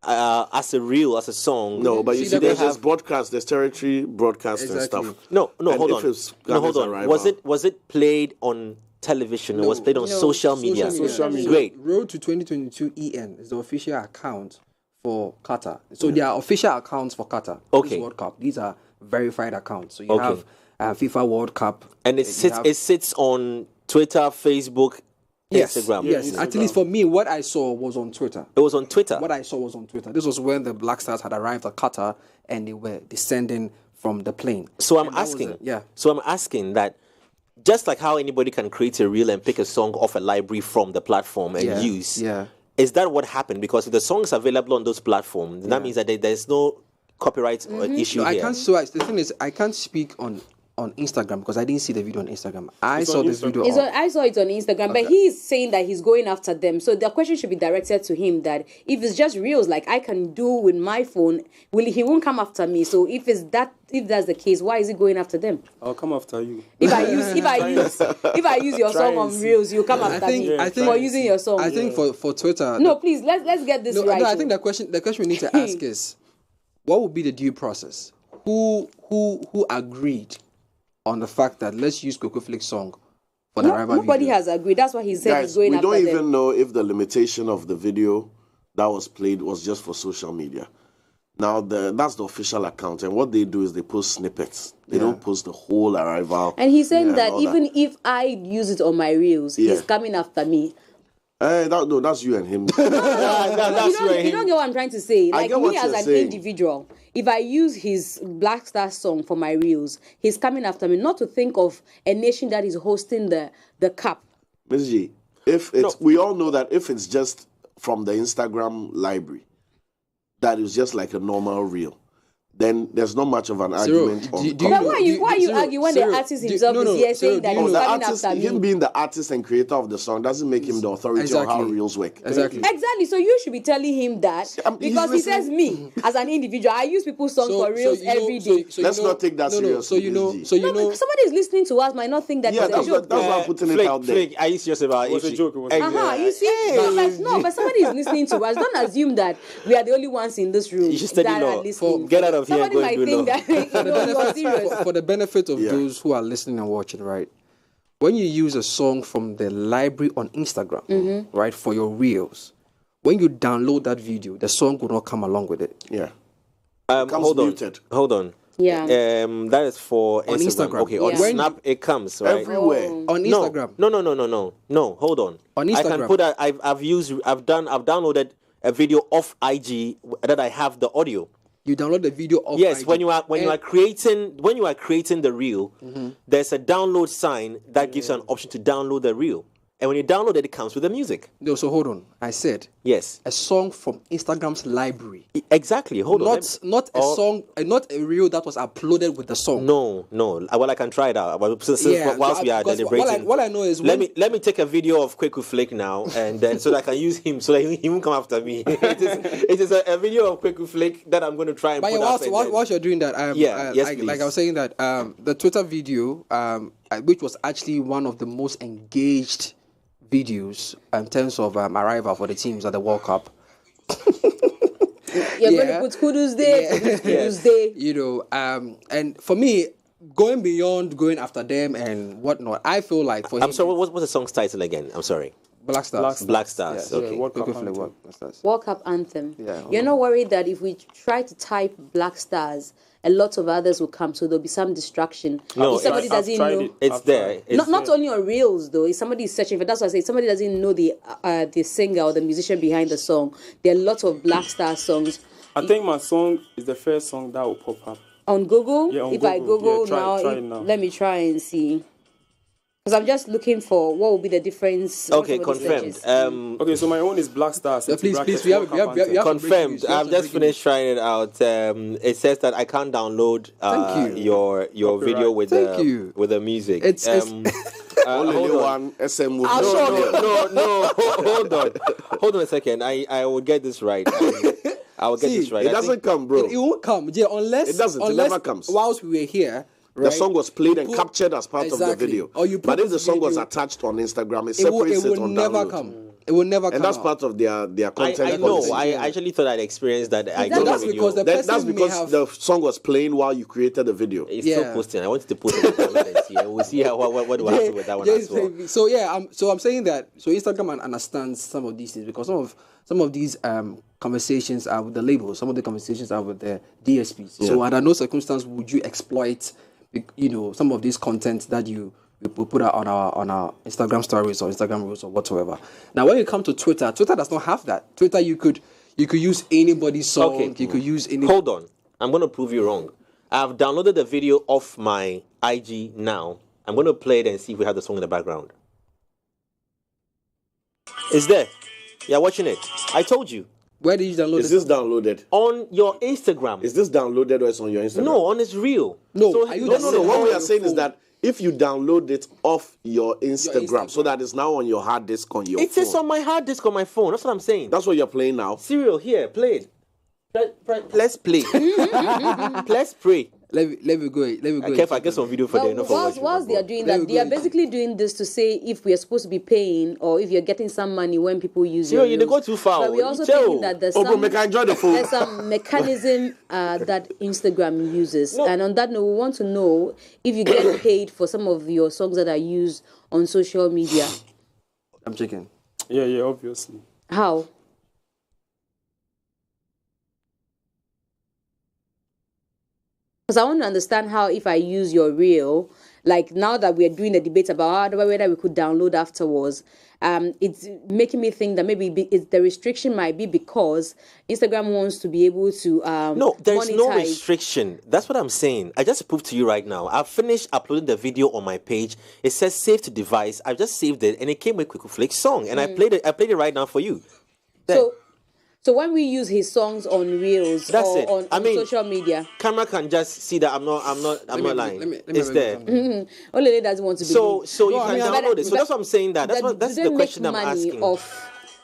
as a reel, as a song. No, but you see, they there's broadcast, there's territory broadcast and stuff. No, And hold on. Ghana's arrival- Was it played on television? Or was it played on social media? Social media. Great. Road to 2022 EN is the official account for Qatar. So there are official accounts for Qatar. Okay. This World Cup. These are verified accounts. So you have FIFA World Cup. And it sits on Twitter, Facebook, Instagram. Yes, at least for me, what I saw was on Twitter. It was on Twitter. What I saw was on Twitter. This was when the Blackstars had arrived at Qatar and they were descending from the plane. So I'm asking. So I'm asking that, just like how anybody can create a reel and pick a song off a library from the platform and use. Yeah. Is that what happened? Because if the song is available on those platforms, that means that there's no copyright issue No, here. the thing is, I can't speak on Instagram because I didn't see the video on Instagram. I saw this video. I saw it on Instagram, but he's saying that he's going after them. So the question should be directed to him that if it's just reels like I can do with my phone, he won't come after me. So if that's the case, why is he going after them? I'll come after you. If I use your song on reels, you come after me for using your song. I think for Twitter. No, please let's get this right. No, I think the question we need to ask is, what would be the due process? Who agreed on the fact that let's use Kweku Flick's song for the arrival Nobody video? has agreed. That's why he said he's going after them. We don't even know if the limitation of the video that was played was just for social media. Now, that's the official account, and what they do is they post snippets. They don't post the whole arrival. And he's saying that even if I use it on my reels, he's coming after me. That's you and him. You don't get what I'm trying to say. Like me as an individual, if I use his Blackstars song for my reels, he's coming after me. Not to think of a nation that is hosting the cup. Ms. G, we all know that if it's just from the Instagram library, that is just like a normal reel, then there's not much of an argument. But why you argue when the artist himself is here saying that he's coming after me? Him being the artist and creator of the song doesn't make him the authority on how reels work. Exactly. So you should be telling him that because he says me as an individual, I use people's songs for reels every day. Let's not take that seriously. Somebody is listening to us might not think that it's a joke. That's why I'm putting it out there. I used just about It was a joke. You see, but somebody is listening to us. Don't assume that we are the only ones in this room that are listening. Get out of here. Somebody might think that for the benefit of those who are listening and watching, right? When you use a song from the library on Instagram, right, for your reels, when you download that video, the song will not come along with it. Yeah. Hold on. Yeah. That is for on Instagram. Okay, on Snap it comes, right? Everywhere. On Instagram. No, hold on. On Instagram. I can put I've downloaded a video off IG that I have the audio. You download the video of yes, IG. when you are creating the reel, there's a download sign that gives you an option to download the reel. And when you download it, it comes with the music. No, so hold on. I said yes, a song from Instagram's library. Exactly. Hold on. Not a song, not a reel that was uploaded with the song. No. Well, I can try it out. Whilst we are deliberating, what I know is let me take a video of Kweku Flake now, and then so that I can use him, so that he won't come after me. it is a video of Kweku Flake that I'm going to try and. But whilst you're doing that, like I was saying that the Twitter video, which was actually one of the most engaged videos in terms of arrival for the teams at the World Cup. You're going to put Kudos Day. You know, and for me, going beyond going after them and whatnot, I feel like for him. I'm sorry, what's the song's title again? I'm sorry. Blackstars. Blackstars. Yeah, okay. World Cup Anthem. Yeah, you're not worried that if we try to type Blackstars, a lot of others will come, so there'll be some distraction. No, if somebody doesn't know, it's there. Not only on reels though. If somebody is searching for, that's why I say, if somebody doesn't know the singer or the musician behind the song, there are lots of Blackstar songs. I think my song is the first song that will pop up on Google. Yeah, on if Google. I Google Try it now. Let me try and see. Because I'm just looking for what will be the difference. Okay, confirmed. Okay, so my own is Blackstars. Please, we have confirmed. I've just finished trying it out. It says that I can't download your video with the music. Only one SM. No. Hold on a second. I will get this right. I will get this right. It doesn't come, bro. It won't come. Yeah, unless it doesn't. It never comes. Whilst we were here. Right? The song was played and captured as part of the video. But if the song was attached on Instagram, it separates it on download. It will never come. It will never come And that's out. part of their content. I know. policy. I actually thought I'd experienced that. I No, got that's a video. because the That's person may because have... the song was playing while you created the video. It's still posting. I wanted to post it in the comments here. We'll see what do I do with that one as well. So yeah, I'm saying that. So Instagram understands some of these things because some of these conversations are with the labels. Some of the conversations are with the DSPs. So under no circumstance would you exploit, some of these content that we put out on our Instagram stories or Instagram reels or whatsoever. Now, when you come to Twitter does not have that. Twitter, you could use anybody's song. Okay. You could use any. Hold on. I'm going to prove you wrong. I've downloaded the video off my IG now. I'm going to play it and see if we have the song in the background. It's there. You're watching it. I told you. Where did you download Is it? this downloaded? On your Instagram. Is this downloaded or it's on your Instagram? No, on his reel. No, So are you No. What we are saying is phone? that if you download it off your Instagram, so that it's now on your hard disk on your It phone. says on my hard disk on my phone. That's what I'm saying. That's what you're playing now. Serial here, play it. Let's play. Let's pray. Let me go. Okay, if I get some video for them. Whilst they are doing that, they are basically doing this to say if we are supposed to be paying or if you're getting some money when people use your you go too far. But we're also Chill. thinking that there's make I enjoy the phone. there's some mechanism that Instagram uses. No. And on that note, we want to know if you get paid for some of your songs that are used on social media. I'm checking. Yeah, obviously. How? Because I want to understand how if I use your reel, like now that we're doing the debate about whether we could download afterwards, it's making me think that maybe the restriction might be because Instagram wants to be able to No, there's no monetize. restriction. That's what I'm saying. I just proved to you right now. I've finished uploading the video on my page. It says save to device. I've just saved it and it came with Kweku Flick's song. And I played it right now for you. There. So when we use his songs on reels That's or it. on social media, Camera can just see that I'm not lying. Let me It's there. Olele doesn't want to be. So you can download it. So that's what I'm saying. That's the question I'm asking. Of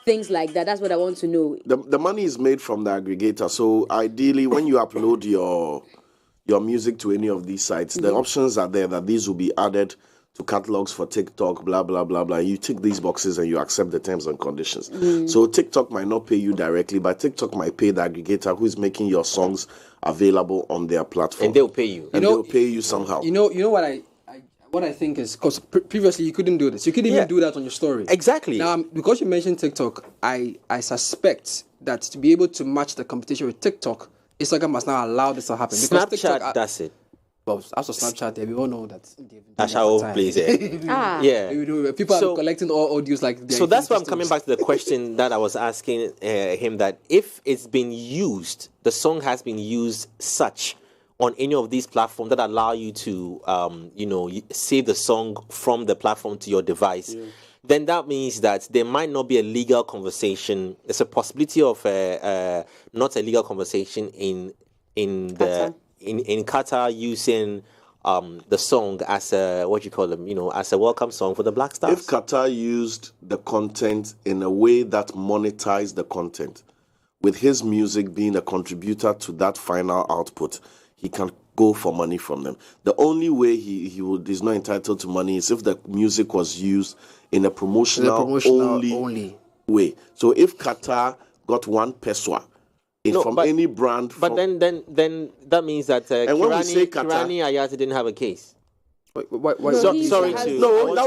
things like that. That's what I want to know. The money is made from the aggregator. So ideally, when you upload your music to any of these sites, the options are there that these will be added to catalogs for TikTok, blah, blah, blah, blah. You tick these boxes and you accept the terms and conditions. So TikTok might not pay you directly, but TikTok might pay the aggregator who is making your songs available on their platform. And they'll pay you. And they'll pay you somehow. You know what I think is because previously you couldn't do this. You couldn't even do that on your story. Exactly. Now because you mentioned TikTok, I suspect that to be able to match the competition with TikTok, Instagram must now allow this to happen. Because Snapchat TikTok, does it. Well, as for Snapchat, we all know that. Asha plays it. Yeah. People are collecting all audios like. So that's why I'm coming back to the question that I was asking him, that if it's been used, the song has been used such on any of these platforms that allow you to, save the song from the platform to your device, then that means that there might not be a legal conversation. There's a possibility of not a legal conversation in Qatar using the song as a as a welcome song for the Blackstars. If Qatar used the content in a way that monetized the content, with his music being a contributor to that final output, he can go for money from them. The only way he's not entitled to money is if the music was used in a promotional only way. So if Qatar got one peso from any brand, but then that means that and when we say Kirani Ayati didn't have a case. that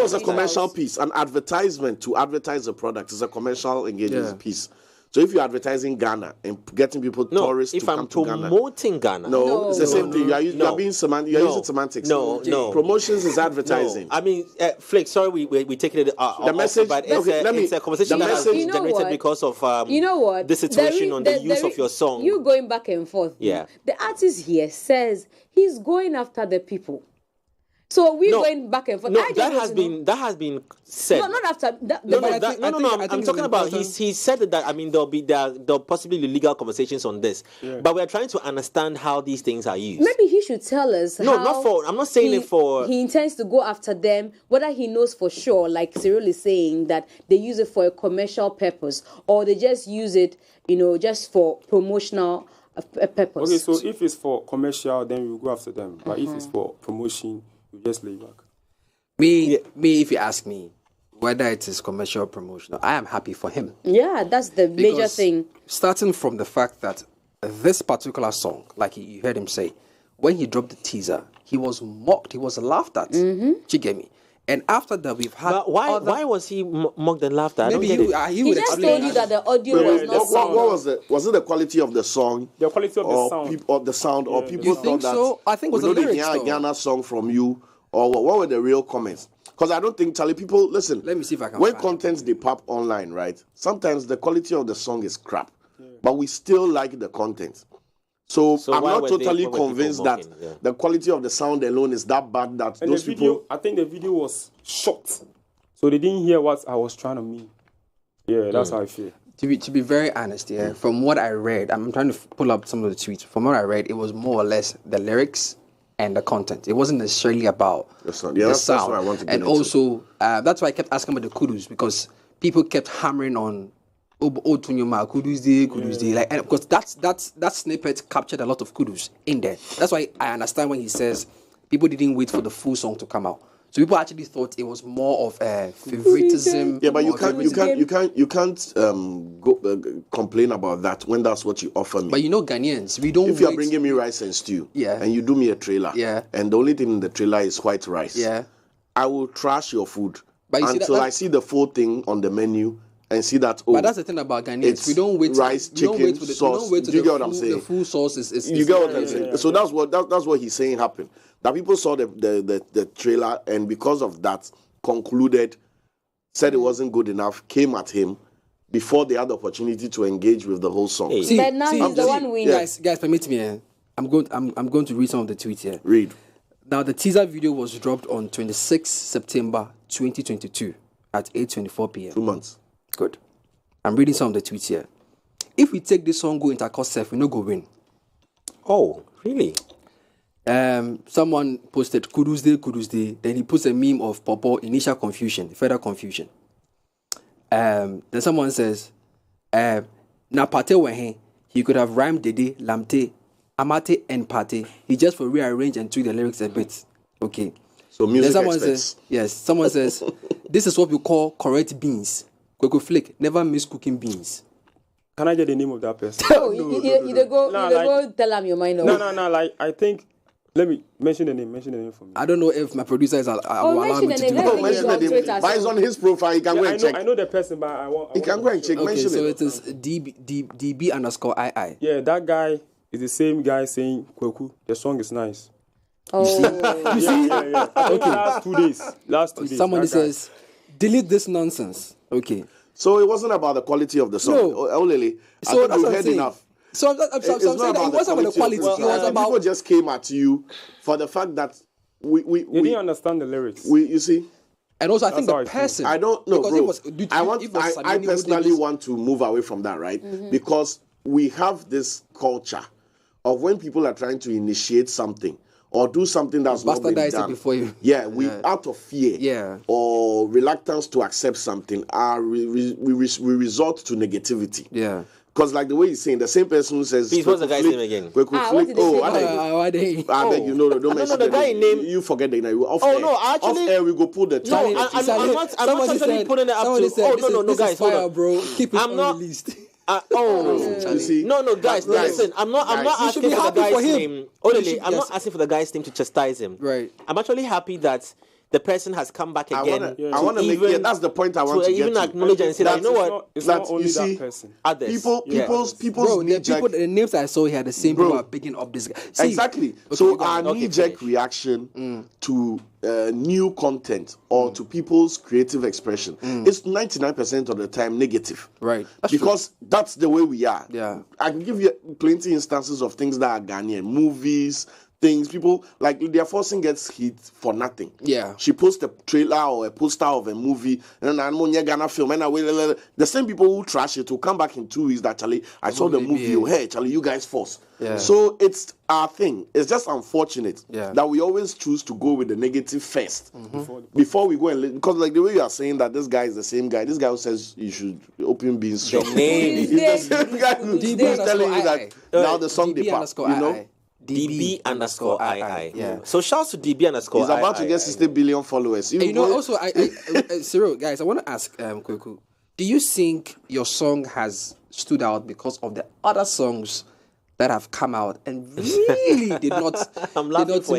was a commercial piece. An advertisement to advertise a product is a commercial engagement piece. So if you're advertising Ghana and getting tourists to come to Ghana. If I'm promoting Ghana. No, it's the same thing. You're using semantics. No. Promotions is advertising. No. I mean, Flick, sorry, we taking it the message, but it's a conversation that has been generated because of the situation on the use of your song. You going back and forth. Yeah. The artist here says he's going after the people. So we're going back and forth. No, that has been said. No, not after. I'm talking about. He said that. I mean, there'll possibly be legal conversations on this, but we're trying to understand how these things are used. Maybe he should tell us. No, not for. I'm not saying it for. He intends to go after them. Whether he knows for sure, like Cyril is saying, that they use it for a commercial purpose, or they just use it, just for promotional purpose. Okay, so if it's for commercial, then we will go after them. But if it's for promotion, we just lay back. Me, if you ask me, whether it is commercial or promotional, I am happy for him. Yeah, that's the major Because thing. Starting from the fact that this particular song, like you heard him say, when he dropped the teaser, he was mocked, he was laughed at. You get me? And after that, we've had. But why was he mocked and laughed at? Maybe he would He just explain told you that the audio was not What sound. was it? Was it the quality of the song? The quality of the sound. Or the sound? Or people You thought think that so? I think it was we the know the lyrics, though. Ghana song from you? Or what were the real comments? Because I don't think, Charlie, people, listen. Let me see if I can When find contents they pop online, right? Sometimes the quality of the song is crap. But we still like the content. So I'm why not were totally why were people convinced that mocking? Yeah. the quality of the sound alone is that bad that And those the video, people... I think the video was short, so they didn't hear what I was trying to mean. Yeah, that's how I feel. To be very honest, yeah, from what I read, I'm trying to pull up some of the tweets. From what I read, it was more or less the lyrics and the content. It wasn't necessarily about The sound. the Yeah, that's sound. what I want to get And into. also, that's why I kept asking about the kudos, because people kept hammering on kudos day, like, and because that snippet captured a lot of kudos in there. That's why I understand when he says people didn't wait for the full song to come out. So people actually thought it was more of a favoritism. Yeah, but you or can't complain about that when that's what you offer me. But you know, Ghanaians, we don't. If you are wait- bringing me rice and stew, Yeah. and you do me a trailer, Yeah. and the only thing in the trailer is white rice, Yeah. I will trash your food But you see until that- I see the full thing on the menu and see that. Oh, But that's the thing about Ghanaians. it's We don't wait. rice, we don't chicken, wait for the, sauce. We don't wait Do to you the get what I'm full- saying? The full sauce is you get what I'm saying? So that's what he's saying happened. That people saw the trailer and because of that concluded, said it wasn't good enough, came at him before they had the opportunity to engage with the whole song. Hey. But now he's the one winning. Guys, permit me. I'm going to read some of the tweets here. Read. Now, the teaser video was dropped on 26 September 2022 at 8:24 p.m. 2 months. Good. I'm reading some of the tweets here. If we take this song, go intercourse self, we no go win. Oh, really? Someone posted kudos day. Then he puts a meme of Popo, initial confusion, further confusion. Then someone says, na pate wehe, he could have rhymed dede, lamte, amate, and pate. He just for rearrange and tweak the lyrics a bit. Okay. So Then music someone experts. says, yes, someone says, this is what we call correct beans. Kweku flick, never miss cooking beans. Can I get the name of that person? Oh, you go tell him your mind. No, like, I think, let me mention the name for me. I don't know if my producer is will allow mention me the to name. do Let that. me Mention go on the name. Twitter, But it's so- on his profile. You can go Yeah, and check. I know the person, but I want. You can go and check. Okay, Mention so it. it is DB_II. Yeah, that guy is the same guy saying Kweku. The song is nice. Oh, Yeah. I think last 2 days. Somebody that guy- says, delete this nonsense. Okay. So it wasn't about the quality of the song. No. Olele, I So think that's you what I'm heard saying. enough. So I'm It's saying not that about it wasn't about the quality. of the It was song. People about just came at you for the fact that They didn't understand the lyrics. you see. and also I think That's how the I feel. person. I don't know, because bro. it was- I personally want to move away from that, right? Because we have this culture of when people are trying to initiate something or do something that's not been Bastardize it done. before you- Yeah, we out of fear, Yeah. or reluctance to accept something, we resort to negativity. Yeah. Because like the way he's saying, the same person who says, Please, what's the Kweku guy's flick- name again? Kweku what flick- did they say I about beg him? you. I beg you, no, don't mention the guy name. You forget the name. Off Oh, air. no, actually- Off air, we go pull the No, track. I'm not actually putting it up somebody to. said, Oh, this no, is guys, hold fire, on. bro. Keep it I'm not- unreleased. You see? No, guys, listen. I'm not Guys, asking you should be for the happy guy's for him. name. Olele, I'm yes. not asking for the guy's name to chastise him. Right. I'm actually happy that the person has come back I again. want to make even- that's the point I want to even get to. acknowledge and say that, you know what? It's That not only you see, that person. Others. People's Bro, knee-jerk- the names I saw here, the same Bro. people are picking up this guy. See, Exactly. okay, So go our on. knee-jerk reaction to new content or to people's creative expression is 99% of the time negative. Right. Because that's the way we are. Yeah. I can give you plenty instances of things that are Ghanaian. Movies, things, people, like their forcing gets hit for nothing. Yeah. She posts a trailer or a poster of a movie, and then I'm Ghana film, and the same people who trash it will come back in 2 weeks that, Charlie, I saw the movie, hey, Charlie, you guys force. Yeah. So it's our thing. It's just unfortunate Yeah. that we always choose to go with the negative first before we go and because like the way you are saying that this guy is the same guy. This guy who says you should open beans shop. name. He's the same guy who's DB telling you that _II. now the song DB they pop. _II. You know. DB underscore II. Yeah. So shouts to DB underscore He's about to get 60 billion followers. You know, also, Cyril, guys, I want to ask Kweku, do you think your song has stood out because of the other songs that have come out and really did not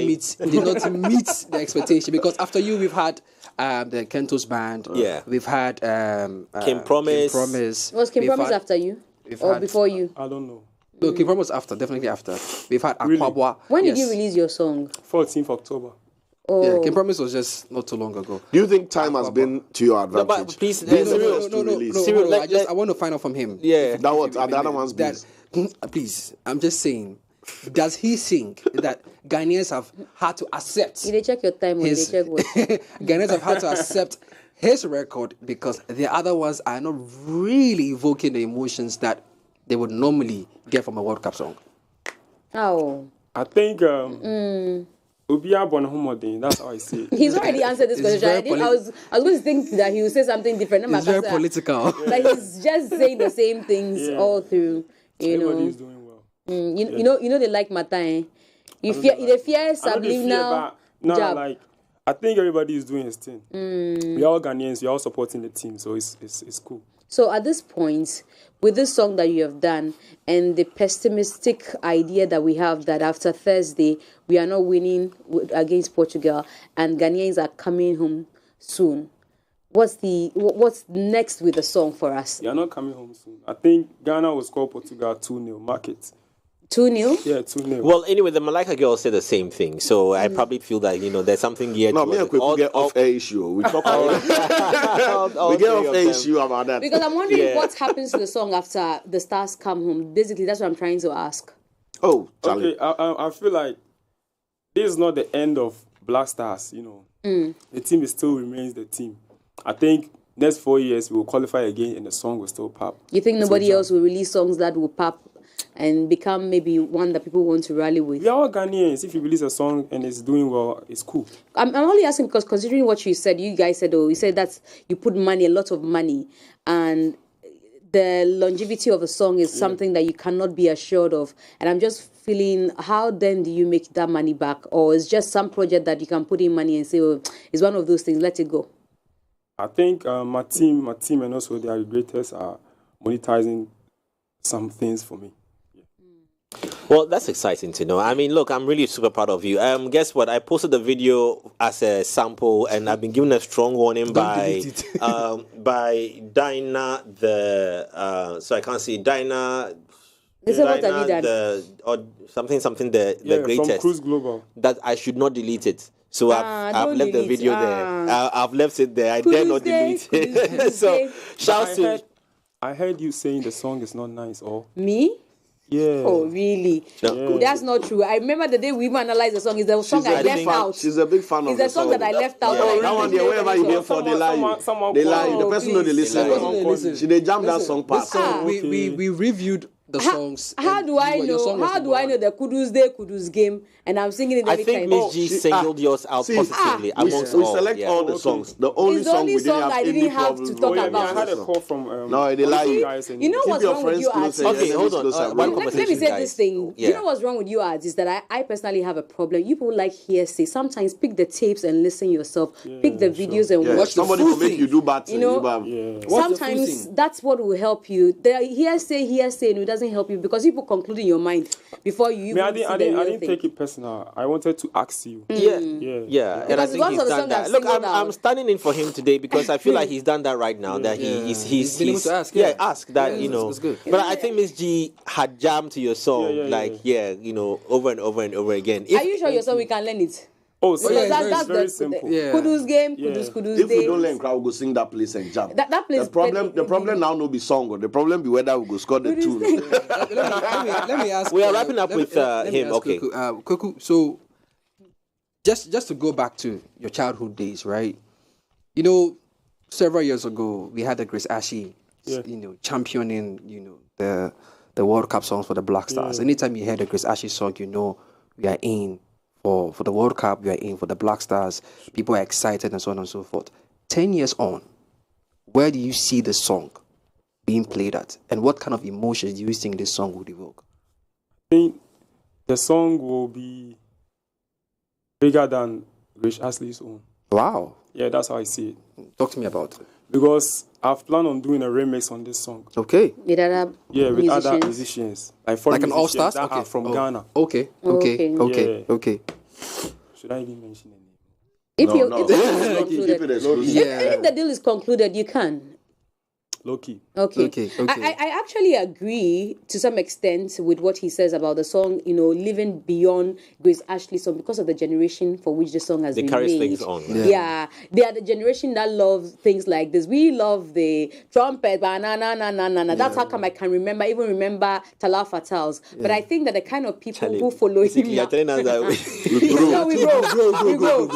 meet the expectation? Because after you, we've had the Kentos Band. Yeah. We've had Kim Promise. Was Kim Promise after you or before you? I don't know. No, Kim Promise after, definitely after. We've had Aquabwa. When did you release your song? 14th October. Oh. Yeah, Kim Promise was just not too long ago. Do you think time has been to your No, advantage? but please, No, Cyril, I want to find out from him. Yeah. That what the other ones be? Please, I'm just saying, does he think that Ghanaians have had to accept You dey check your time when they check what. Ghanaians have had to accept his record because the other ones are not really evoking the emotions that they would normally get from a World Cup song? Oh. I think Obia Bonahumodin, that's how I see it. He's already answered this question. I was going to think that he would say something different. It's very political. Like he's just saying the same things all through. Everybody is doing well. You know they like Matin. You fear subliminal job. Like I think everybody is doing his thing. We are all Ghanaians. We are all supporting the team, so it's cool. So at this point, with this song that you have done and the pessimistic idea that we have that after Thursday we are not winning against Portugal and Ghanaians are coming home soon, what's next with the song for us? They are not coming home soon. I think Ghana will score Portugal 2-0. Mark it. 2-0? Yeah, 2-0. Well, anyway, the Malaika girls said the same thing, so I probably feel that there's something here. No, me and Kweku get off air issue. We talk about we get off air issue about that. Because I'm wondering what happens to the song after the stars come home. Basically, that's what I'm trying to ask. Oh, Charlie. Okay, I feel like this is not the end of Blackstars. The team still remains the team. I think next 4 years we will qualify again, and the song will still pop. You think nobody else will release songs that will pop and become maybe one that people want to rally with? We are all Ghanaians. If you release a song and it's doing well, it's cool. I'm only asking because considering what you said, you guys said, you said that you put money, a lot of money, and the longevity of a song is something that you cannot be assured of. And I'm just feeling, how then do you make that money back? Or it's just some project that you can put in money and say, it's one of those things, let it go? I think my team and also the aggregators are monetizing some things for me. Well, that's exciting to know. I mean, look, I'm really super proud of you. Guess what? I posted the video as a sample, and I've been given a strong warning by Dinah, so I can't see Dinah. What have you done? Or something, the greatest. From Cruise Global. That I should not delete it. So I've left the video there. I've left it there. I dare not delete it. So, shouts to... I heard you saying the song is not nice, or... Me? Yeah. Oh, really? No. Yeah. That's not true. I remember the day we even analyzed the song. Is the song I left out. She's a big fan of the song. It's the song that I left out. Yeah, that one, wherever you hear for, they lie you. They lie you. The person know they listen. She they jam that song part. We reviewed the songs. How do I know? How do I know the Kudus Day, Kudus Game, and I'm singing it every time? I think Miss G singled yours out positively amongst all. We select all the songs. The only song we didn't have to talk about. I had a call from no, they lie you. You know what's wrong with you artists? Okay, hold on. Let me say this thing. You know what's wrong with you artists? That I personally have a problem. You people like hearsay. Sometimes pick the tapes and listen yourself. Pick the videos and watch. Somebody will make you do bad things. Sometimes that's what will help you. The hearsay, and it doesn't help you because people conclude in your mind before you even see the real thing. I didn't take it personal. I wanted to ask you. Yeah. And I think he's done that. Look, I'm standing in for him today because I feel like he's done that right now. That he's been able to ask. Ask that, That's good. But I think Miss G had jammed to your song over and over and over again. Are you sure your song we can learn it? Oh, so that's very simple. Kudus Game, Kudus Day. If we don't learn, crowd will go sing that place and jam. That place. The problem now no be song. The problem be whether we go score the two. Let me ask. We are wrapping up with him. Okay. Kweku, so just to go back to your childhood days, right? Several years ago we had the Grace Ashley, championing, the World Cup songs for the Blackstars. Yeah. Anytime you hear the Grace Ashley song, we are in. For the World Cup, we are in for the Blackstars. People are excited and so on and so forth. 10 years on, where do you see the song being played at? And what kind of emotions do you think this song would evoke? I think The song will be bigger than Rich Ashley's own. Wow. Yeah, that's how I see it. Talk to me about it. Because I've planned on doing a remix on this song. Okay. With other with other musicians. Like an all-stars? that are from Ghana. Okay. Should I even mention any? If No. if the deal is concluded, you can. Low-key. Okay. I actually agree to some extent with what he says about the song, living beyond Grace Ashley's song because of the generation for which the song has been made. It carries things on. Right? Yeah. They are the generation that loves things like this. We love the trumpet, na. That's how come I can remember Tala Fatals. But I think that the kind of people who follow him... You're telling us that we grow.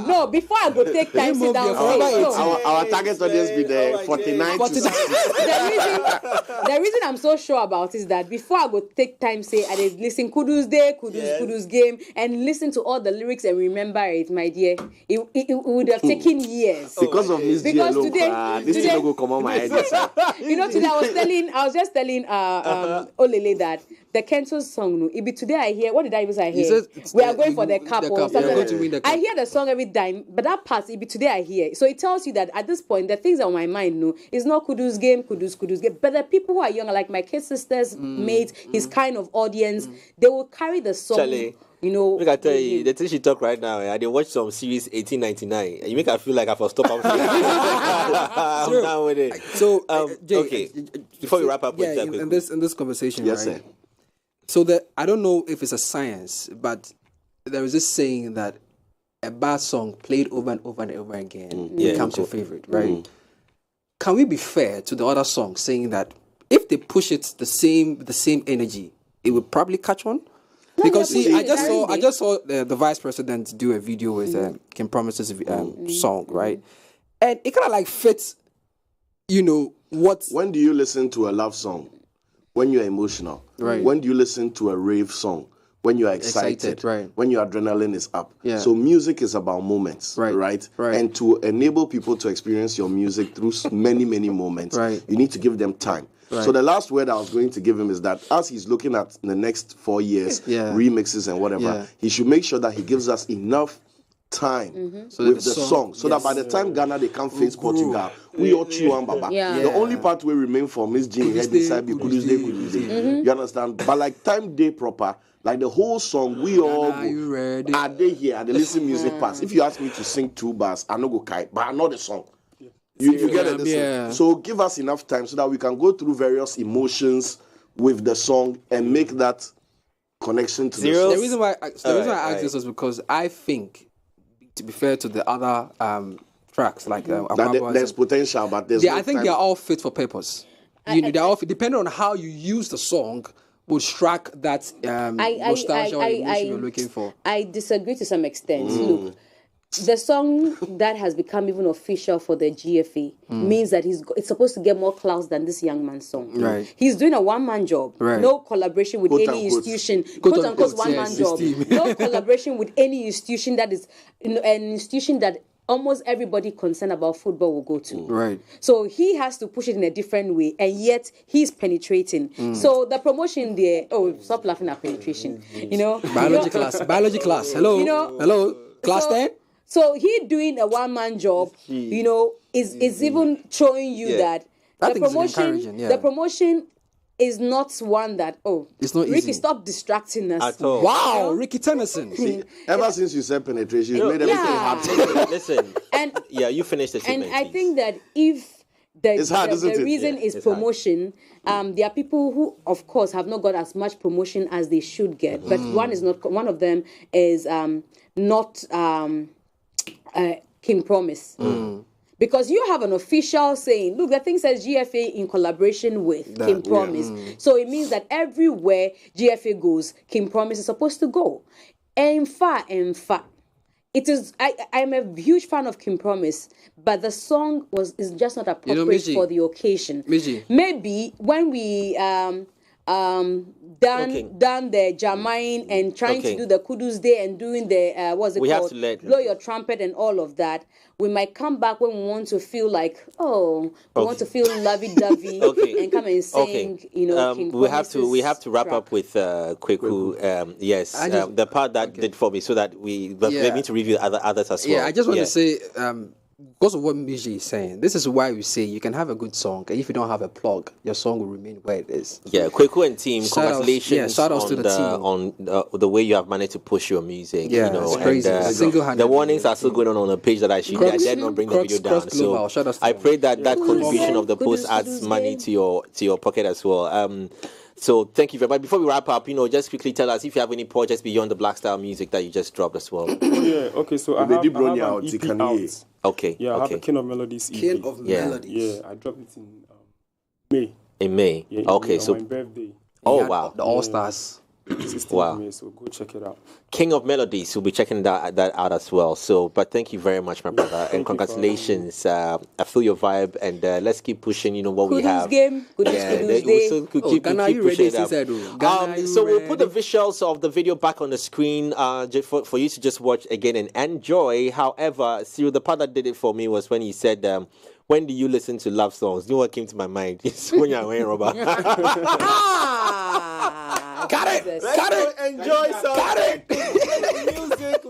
No, before I go take time, sit down. Our target audience be there 49 to 60. The reason I'm so sure about is that before I go take time, say I did listen Kudu's Day, Kudu's Game, and listen to all the lyrics and remember it, my dear. It would have taken years. Because of Miss G alone, this thing will come on my head. Today I was just telling Olele that the Kenzo song, today I hear, what did I even say I hear? We are going for the cup or something. I hear the song every time, but that part, today I hear. So it tells you that at this point, the things on my mind, it's not Kudu's game, Kudu's game. But the people who are younger, like my kid sisters, mates, his kind of audience, they will carry the song. Charlie, look, I tell you, the thing she talk right now, I did watch some series 1899. You make her feel like I have stopped. I'm down with it. So, Jay, okay, before we wrap up with that, in this conversation, yes, right? Sir. So I don't know if it's a science, but there is this saying that a bad song played over and over and over again becomes your favorite, right? Can we be fair to the other songs, saying that if they push it the same energy, it would probably catch on? Because I just saw the vice president do a video with Kim Promise's song, right? And it kind of like fits, what. When do you listen to a love song? When you're emotional. Right. When do you listen to a rave song? When you're excited. Right. When your adrenaline is up. Yeah. So music is about moments. Right. And to enable people to experience your music through many, many moments, you need to give them time. Right. So the last word I was going to give him is that as he's looking at the next 4 years, remixes and whatever, he should make sure that he gives us enough time with the song so that by the time Ghana they can face Portugal, we all chew on Baba. The only part we remain for Miss Jean head inside be Kudus Day. You understand? But like time day proper, like the whole song, we all are they here at the listen music pass. If you ask me to sing 2 bars, I no go kite, but I know the song. You get it? Yeah. So give us enough time so that we can go through various emotions with the song and make that connection to the song. The reason why I asked this was because I think, to be fair to the other tracks, like there's potential, but there's I think they're all fit for purpose. They're all fit, depending on how you use the song, will strike that nostalgia or emotion you're looking for. I disagree to some extent. Look, the song that has become even official for the GFA means that it's supposed to get more clout than this young man's song. Right. He's doing a one-man job. Right. No collaboration with any institution. Quote-unquote one-man job. No collaboration with any institution that is an institution that almost everybody concerned about football will go to. Right. So he has to push it in a different way, and yet he's penetrating. So the promotion there, stop laughing at penetration. Biology class. Hello. Hello. Class 10? So he doing a one-man job, is even showing you that the promotion is not one that, it's not Ricky, easy. Stop distracting us. At all. Wow, Ricky Tennyson. See, ever since you said penetration, you made everything hard. Listen, you finished the statement. And I think that if the reason is promotion, there are people who, of course, have not got as much promotion as they should get. But one of them is not King Promise. Because you have an official saying, look, the thing says GFA in collaboration with King Promise. So it means that everywhere GFA goes, King Promise is supposed to go. In fact, it is. I'm a huge fan of King Promise, but the song is just not appropriate for the occasion. Maybe when we done the Jamaican and trying to do the Kudus Day and doing the what's it called? Blow your trumpet and all of that. We might come back when we want to feel like, we want to feel lovey-dovey and come and sing, King we have to wrap up with Kweku. Yes, the part that did for me, so that we need to review others as well. Yeah, I just want to say, because of what Miji is saying, this is why we say you can have a good song, and if you don't have a plug, your song will remain where it is. Yeah, Kweku and team, congratulations shout outs to the team on the way you have managed to push your music. Yeah, it's crazy. The warnings are still going on the page that I did not bring the video down. So I pray that contribution of the post adds money to your pocket as well. So thank you very much. Before we wrap up, just quickly tell us if you have any projects beyond the Blackstars music that you just dropped as well. Okay, so I have an EP out. Okay. Yeah, I have a King of Melodies EP. King of Melodies. Yeah, I dropped it in May. In May. Yeah, okay, so my birthday. Oh wow. The All Stars. 16th May, so go check it out. King of Melodies, we'll be checking that out as well. So, but thank you very much, my brother, and congratulations. I feel your vibe, and let's keep pushing. What we have. Game. We'll keep pushing it up. So we'll put the visuals of the video back on the screen for you to just watch again and enjoy. However, Cyril, the part that did it for me was when he said, "When do you listen to love songs?" You know what came to my mind? It's when you're wearing rubber. Got it. Enjoy some music.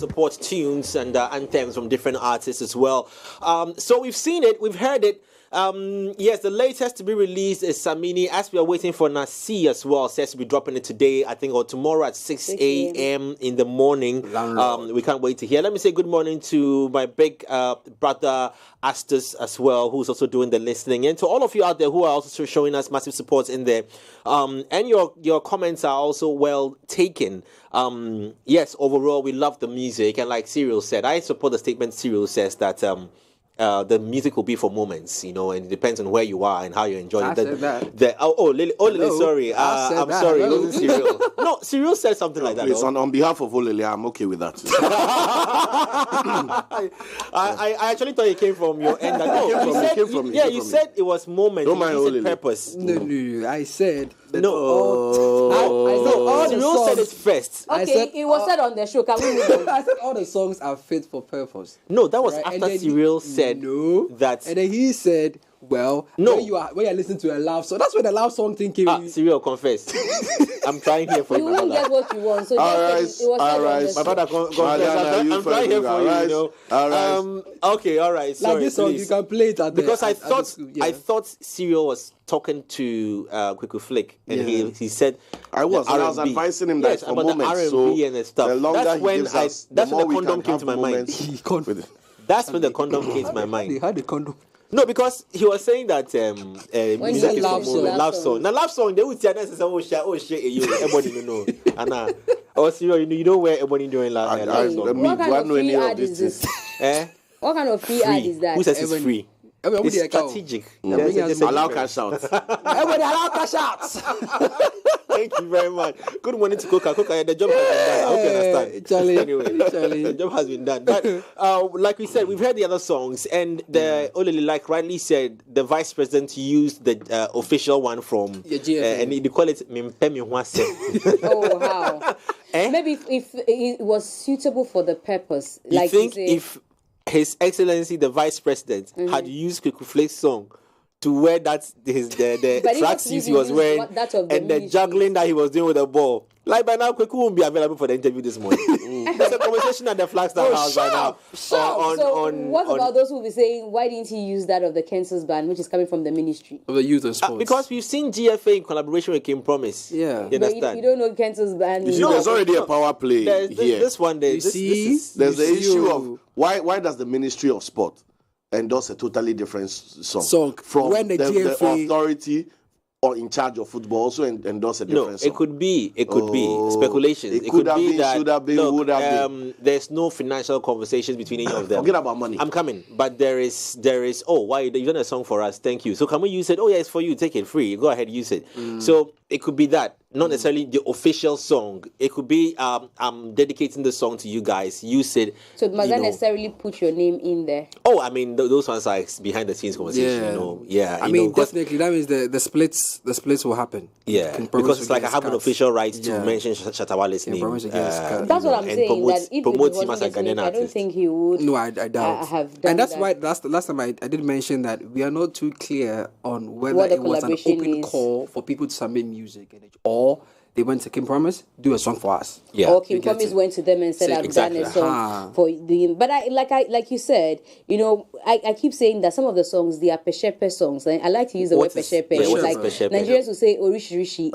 support tunes and anthems from different artists as well. So we've seen it, we've heard it. Yes, the latest to be released is Samini. As we are waiting for Nasi as well, says to be dropping it today, I think, or tomorrow at 6 a.m. in the morning. We can't wait to hear. Let me say good morning to my big brother Astus as well, who's also doing the listening, and to all of you out there who are also showing us massive support in there. And your comments are also well taken. Yes, overall we love the music, and like Cyril said, I support the statement Cyril says that the music will be for moments, and it depends on where you are and how you enjoy it. Lily, sorry. I'm sorry, it wasn't Cyril. No, Cyril said something like that. Please, on behalf of Olele, I'm okay with that. I actually thought it came from your end. It came from me. Yeah, you said it was moments. Don't mind Olele. Purpose. No, I said... Cyril said it first. Okay, it was said on the show. Can we move on? I said all the songs are fit for purpose. No, that was after Cyril said that. And then he said, well, when you're listening to a love song, that's where the love song thing came in. Cyril, confess. I'm trying here for you. You won't get what you want. So all right. My brother, confess. I'm trying here for you. All right. Okay, all right. Sorry, like this song, you can play it at because I thought Cyril was talking to Kweku Flick, and he said I was advising him that for moments. The R&B and stuff. The longer he gives us, that's when the condom came to my mind. That's when the condom came to my mind. They had the condom. No, because he was saying that music is love song. Now, love song, they would say, oh shit, everybody know. And Cyril, you know where everybody doing love song. What kind of free ad is this? What kind of free ad is that? Who says it's free? It's strategic. Allow cash out. Everybody allow cash out. Thank you very much. Good morning to Coca. The job has been done. I hope you understand. Charlie. Anyway, the job has been done. But like we said, we've heard the other songs, and Olele, like rightly said, the vice president used the official one from, and they call it Mimpemi Hwase. Oh, how? Maybe if it was suitable for the purpose. You think if His Excellency the Vice President had used Kweku Flick's song to wear the tracksuit he was wearing and the juggling that he was doing with the ball, like by now Kweku won't be available for the interview this morning. There's a conversation at the Blackstars house by now. What about those who will be saying, why didn't he use that of the Kansas band, which is coming from the Ministry of the Youth and Sports? Because we've seen GFA in collaboration with Kim Promise. Yeah, you understand? You don't know Kansas band. You see, there's already a power play here. This one, there's the issue of why does the Ministry of Sport endorse a totally different song from when the authority or in charge of football also endorse a different song? It could be speculations. It could be that should have been, would have been. There's no financial conversations between any of them. Forget about money. I'm coming, but there is. Why you done a song for us? Thank you. So can we use it? Oh yeah, it's for you. Take it free. Go ahead, use it. So it could be that. Not necessarily the official song. It could be I'm dedicating the song to you guys. Use it. So it must not necessarily put your name in there. Oh, I mean those ones are behind the scenes conversation. I mean definitely that means the splits will happen. Yeah, because it's like I have an official right to mention Shatawale's name. That's what I'm saying. That if promote him as a Ghanaian artist. I don't think he would. No, I doubt. Have done and that's that. why the last time I did mention that we are not too clear on whether it was an open call for people to submit music or they went to Kim Promise, do a song for us. Yeah. Or Kim Promise went to them and said, I've done a song for the. But like you said, I keep saying that some of the songs, they are peshepe songs. And I like to use the word peshepe. Like Nigerians will say orishi.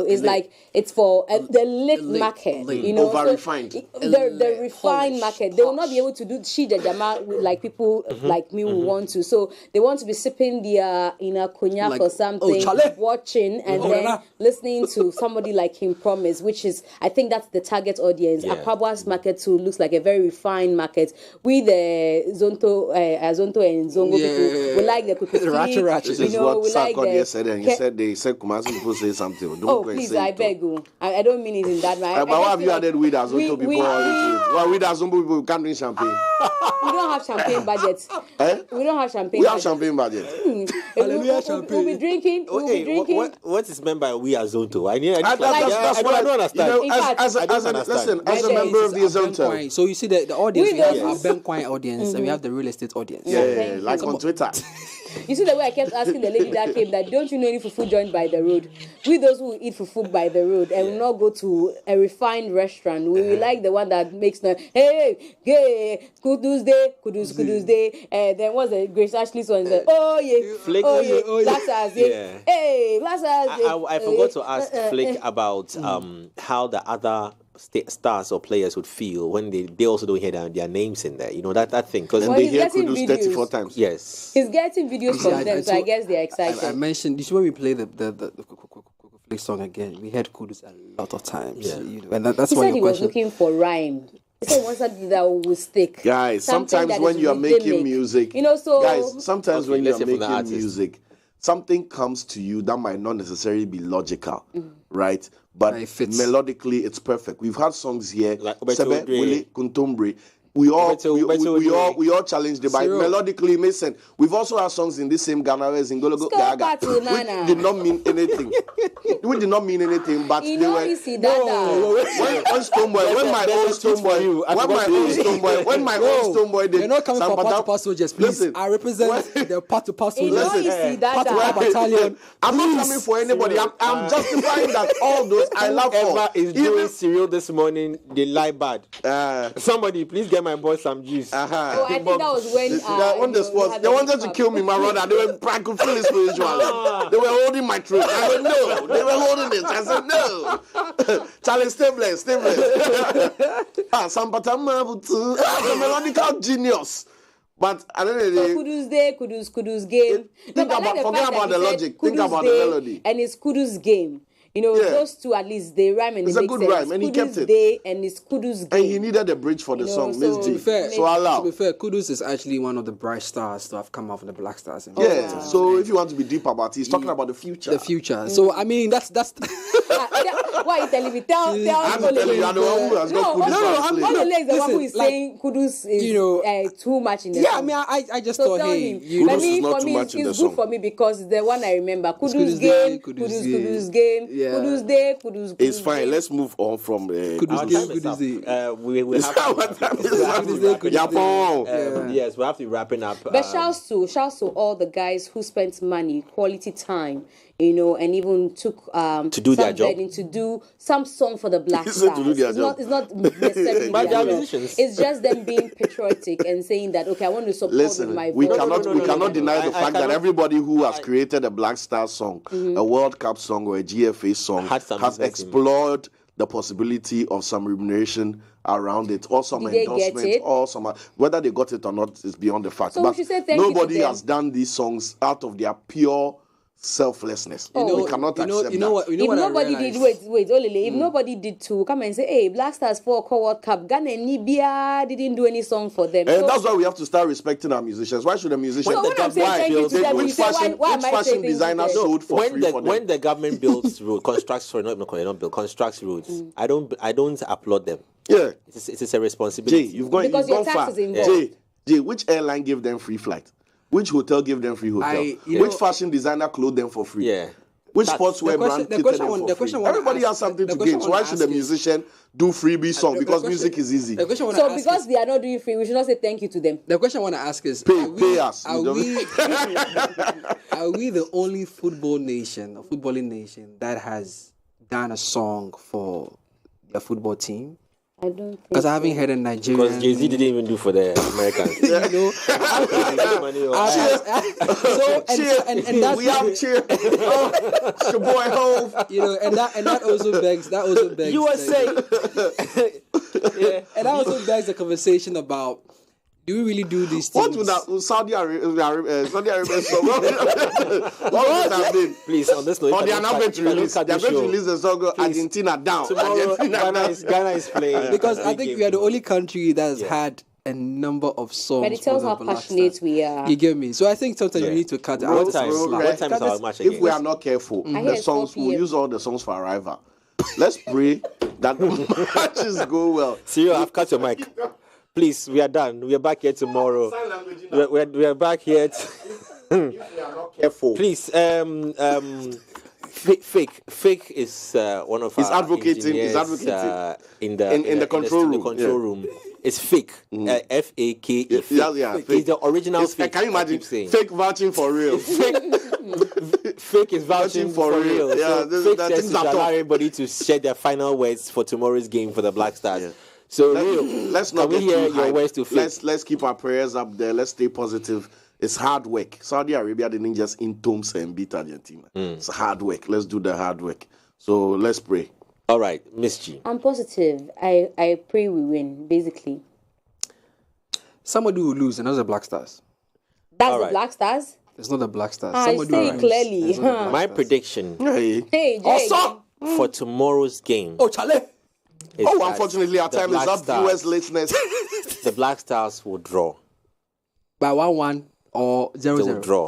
It's like it's for the lit market. Over refined. The refined market. They will not be able to do shida jama like people like me will want to. So they want to be sipping their cognac or something, watching and then listening to somebody like Kim Promise, which is, I think that's the target audience. Akwaba's market too looks like a very refined market. We the Zonto and Zongo people, we like the Kweku. This is what Sarkodie said, and he said Kumasi people say something. Don't please, I beg you. I don't mean it in that way. But why have you added weed as Zonto people? Why weed as Zonto people can't drink champagne? We don't have champagne budget. We don't have champagne. We have champagne budget. We'll be drinking. What is meant by we are Zonto? That's what I don't understand. As a member of the Zonto. So you see the audience, we have our Ben Quine audience and we have the real estate audience. Yeah, like on Twitter. You see the way I kept asking the lady that came that, don't you know any fufu joint by the road? We those who eat fufu by the road and will not go to a refined restaurant. We like the one that makes noise. Hey, hey, Kudus Day. Then what's the Grace Ashley's one? Oh yeah, Flick. oh yeah, Blackstars. Yeah. Hey, Blackstars. I forgot to ask Flick about how the other stars or players would feel when they also don't hear their names in there. You know, that thing. Because they hear Kudus 34 times. Yes. He's getting videos from them, so I guess they're excited. I mentioned this when we play the Flick song again. We heard Kudus a lot of times. Yeah. You know, and that's he why said he was looking for rhyme. He said he wants something that will stick. Guys, sometimes when you are making music, sometimes when you are making music, something comes to you that might not necessarily be logical, right? But melodically, it's perfect. We've had songs here, like Sebe, Willie, Kuntumbre. We all challenged it, but melodically makes sense. We've also had songs in this same Ghana as in Gologo Gaga, which did not mean anything. We did not mean anything, but they were. When my own Stoneboy, they're not coming for part to pass soldiers, please. Listen, I represent the part to pass soldiers. Part to battalion. I'm not coming for anybody. I'm justifying that all those I love for. Is doing cereal this morning? They lie bad. Somebody please get my boy some juice. Oh, I think that was when they wanted to kill me, my brother. They were I could feel it spiritually. They were holding my throat. I said no. They were holding it. I said no. Charlie, stay blessed. The melodical genius. But I don't know. Kudus game. Forget about the logic. Think about the melody. And it's Kudus game. You know, those two at least they rhyme and it's they make sense. It's a good rhyme, and he kept it. Day and it's Kudus game. And he needed a bridge for the song, Miss G. So allow. To be fair, Kudus is actually one of the bright stars to have come out from the Blackstars. Yeah. So if you want to be deep about it, he's talking about the future. The future. So I mean, that's. Why are you telling me? Tell I'm telling you, I know who has got Kudus. No, the one who is saying Kudus is too much in the song. Yeah, I mean, I just thought, hey, Kudus is not too much in the song. It's good for me because the one I remember, Kudus game, Kudus game, Kudus day. It's fine. Let's move on from Kudus yes, we have to be wrapping up. But shouts to all the guys who spent money, quality time, you know, and even took to do their job, to do some song for the Blackstars. It's not necessarily their job. It's just them being patriotic and saying that okay, I want to support with my voice. We cannot deny the fact that everybody who has created a Blackstar song, a World Cup song or a GFA song has explored the possibility of some remuneration around it, or some endorsement, or some whether they got it or not is beyond the fact. So but nobody has done these songs out of their pure selflessness. We cannot accept that. If nobody did, wait, Olele, if nobody did to come and say, hey, Blackstars for World Cup, Ghana and Libya didn't do any song for them. And that's why we have to start respecting our musicians. Why should a musician? Which fashion designer sold for free for them? When the government builds roads, constructs roads, I don't applaud them. Yeah, it's a responsibility. Jay, you've gone far. Jay, which airline gave them free flight? Which hotel gave them free hotel? Which fashion designer clothed them for free? Yeah. Which sportswear brand kitted them for free? Everybody has something to gain. So why should the musician do freebie song? Because music is easy. So because they are not doing free, we should not say thank you to them. The question I want to ask is, pay us. Are we the only footballing nation that has done a song for their football team? I don't think because I haven't heard a Nigerian. Because Jay-Z didn't even do for the Americans. We have cheer. It's your boy Hove. You know, and that also begs. USA. And that also begs the conversation about. Do we really do these things? What would that Saudi Arabia song? What would that be? Please, on this note, they are not going to release. They are going to release the song Argentina down. Tomorrow, Ghana is playing. Because I think we are the only country that has had a number of songs. But it tells how passionate we are. You get me? So I think sometimes we need to cut out. What time is our match again? If we are not careful, the songs we'll use all the songs for Arrival. Let's pray that the matches go well. See, I've cut your mic. Please, we are done. We are back here tomorrow. We are back here. If we are not careful. Please, Fake is one of He's our advocating. He's engineers, advocating in the control room. The control room. It's fake. Fake. Yeah, Fake. fake. It's the original fake. Can you imagine? I keep saying. Fake vouching for real. Fake is vouching for real. Yeah, so fake says to allow everybody to share their final words for tomorrow's game for the Blackstars. Yeah. So let's not get hear too your hyped. words to fake. Let's keep our prayers up there. Let's stay positive. It's hard work. Saudi Arabia didn't just entomb and beat Argentina. It's hard work. Let's do the hard work. So let's pray. All right, Miss G. I'm positive. I pray we win, basically. Somebody will lose, and that's the Blackstars. That's All the right. Blackstars? It's not the Blackstars. I Somebody say will it lose. clearly. It's not the My Blackstars. prediction Hey, Jay. for tomorrow's game. Oh, Charlie. is Oh, that unfortunately, our the time is up. Blackstars- Viewers, listeners. The Blackstars will draw. By 1-1 or 0-0. They will draw.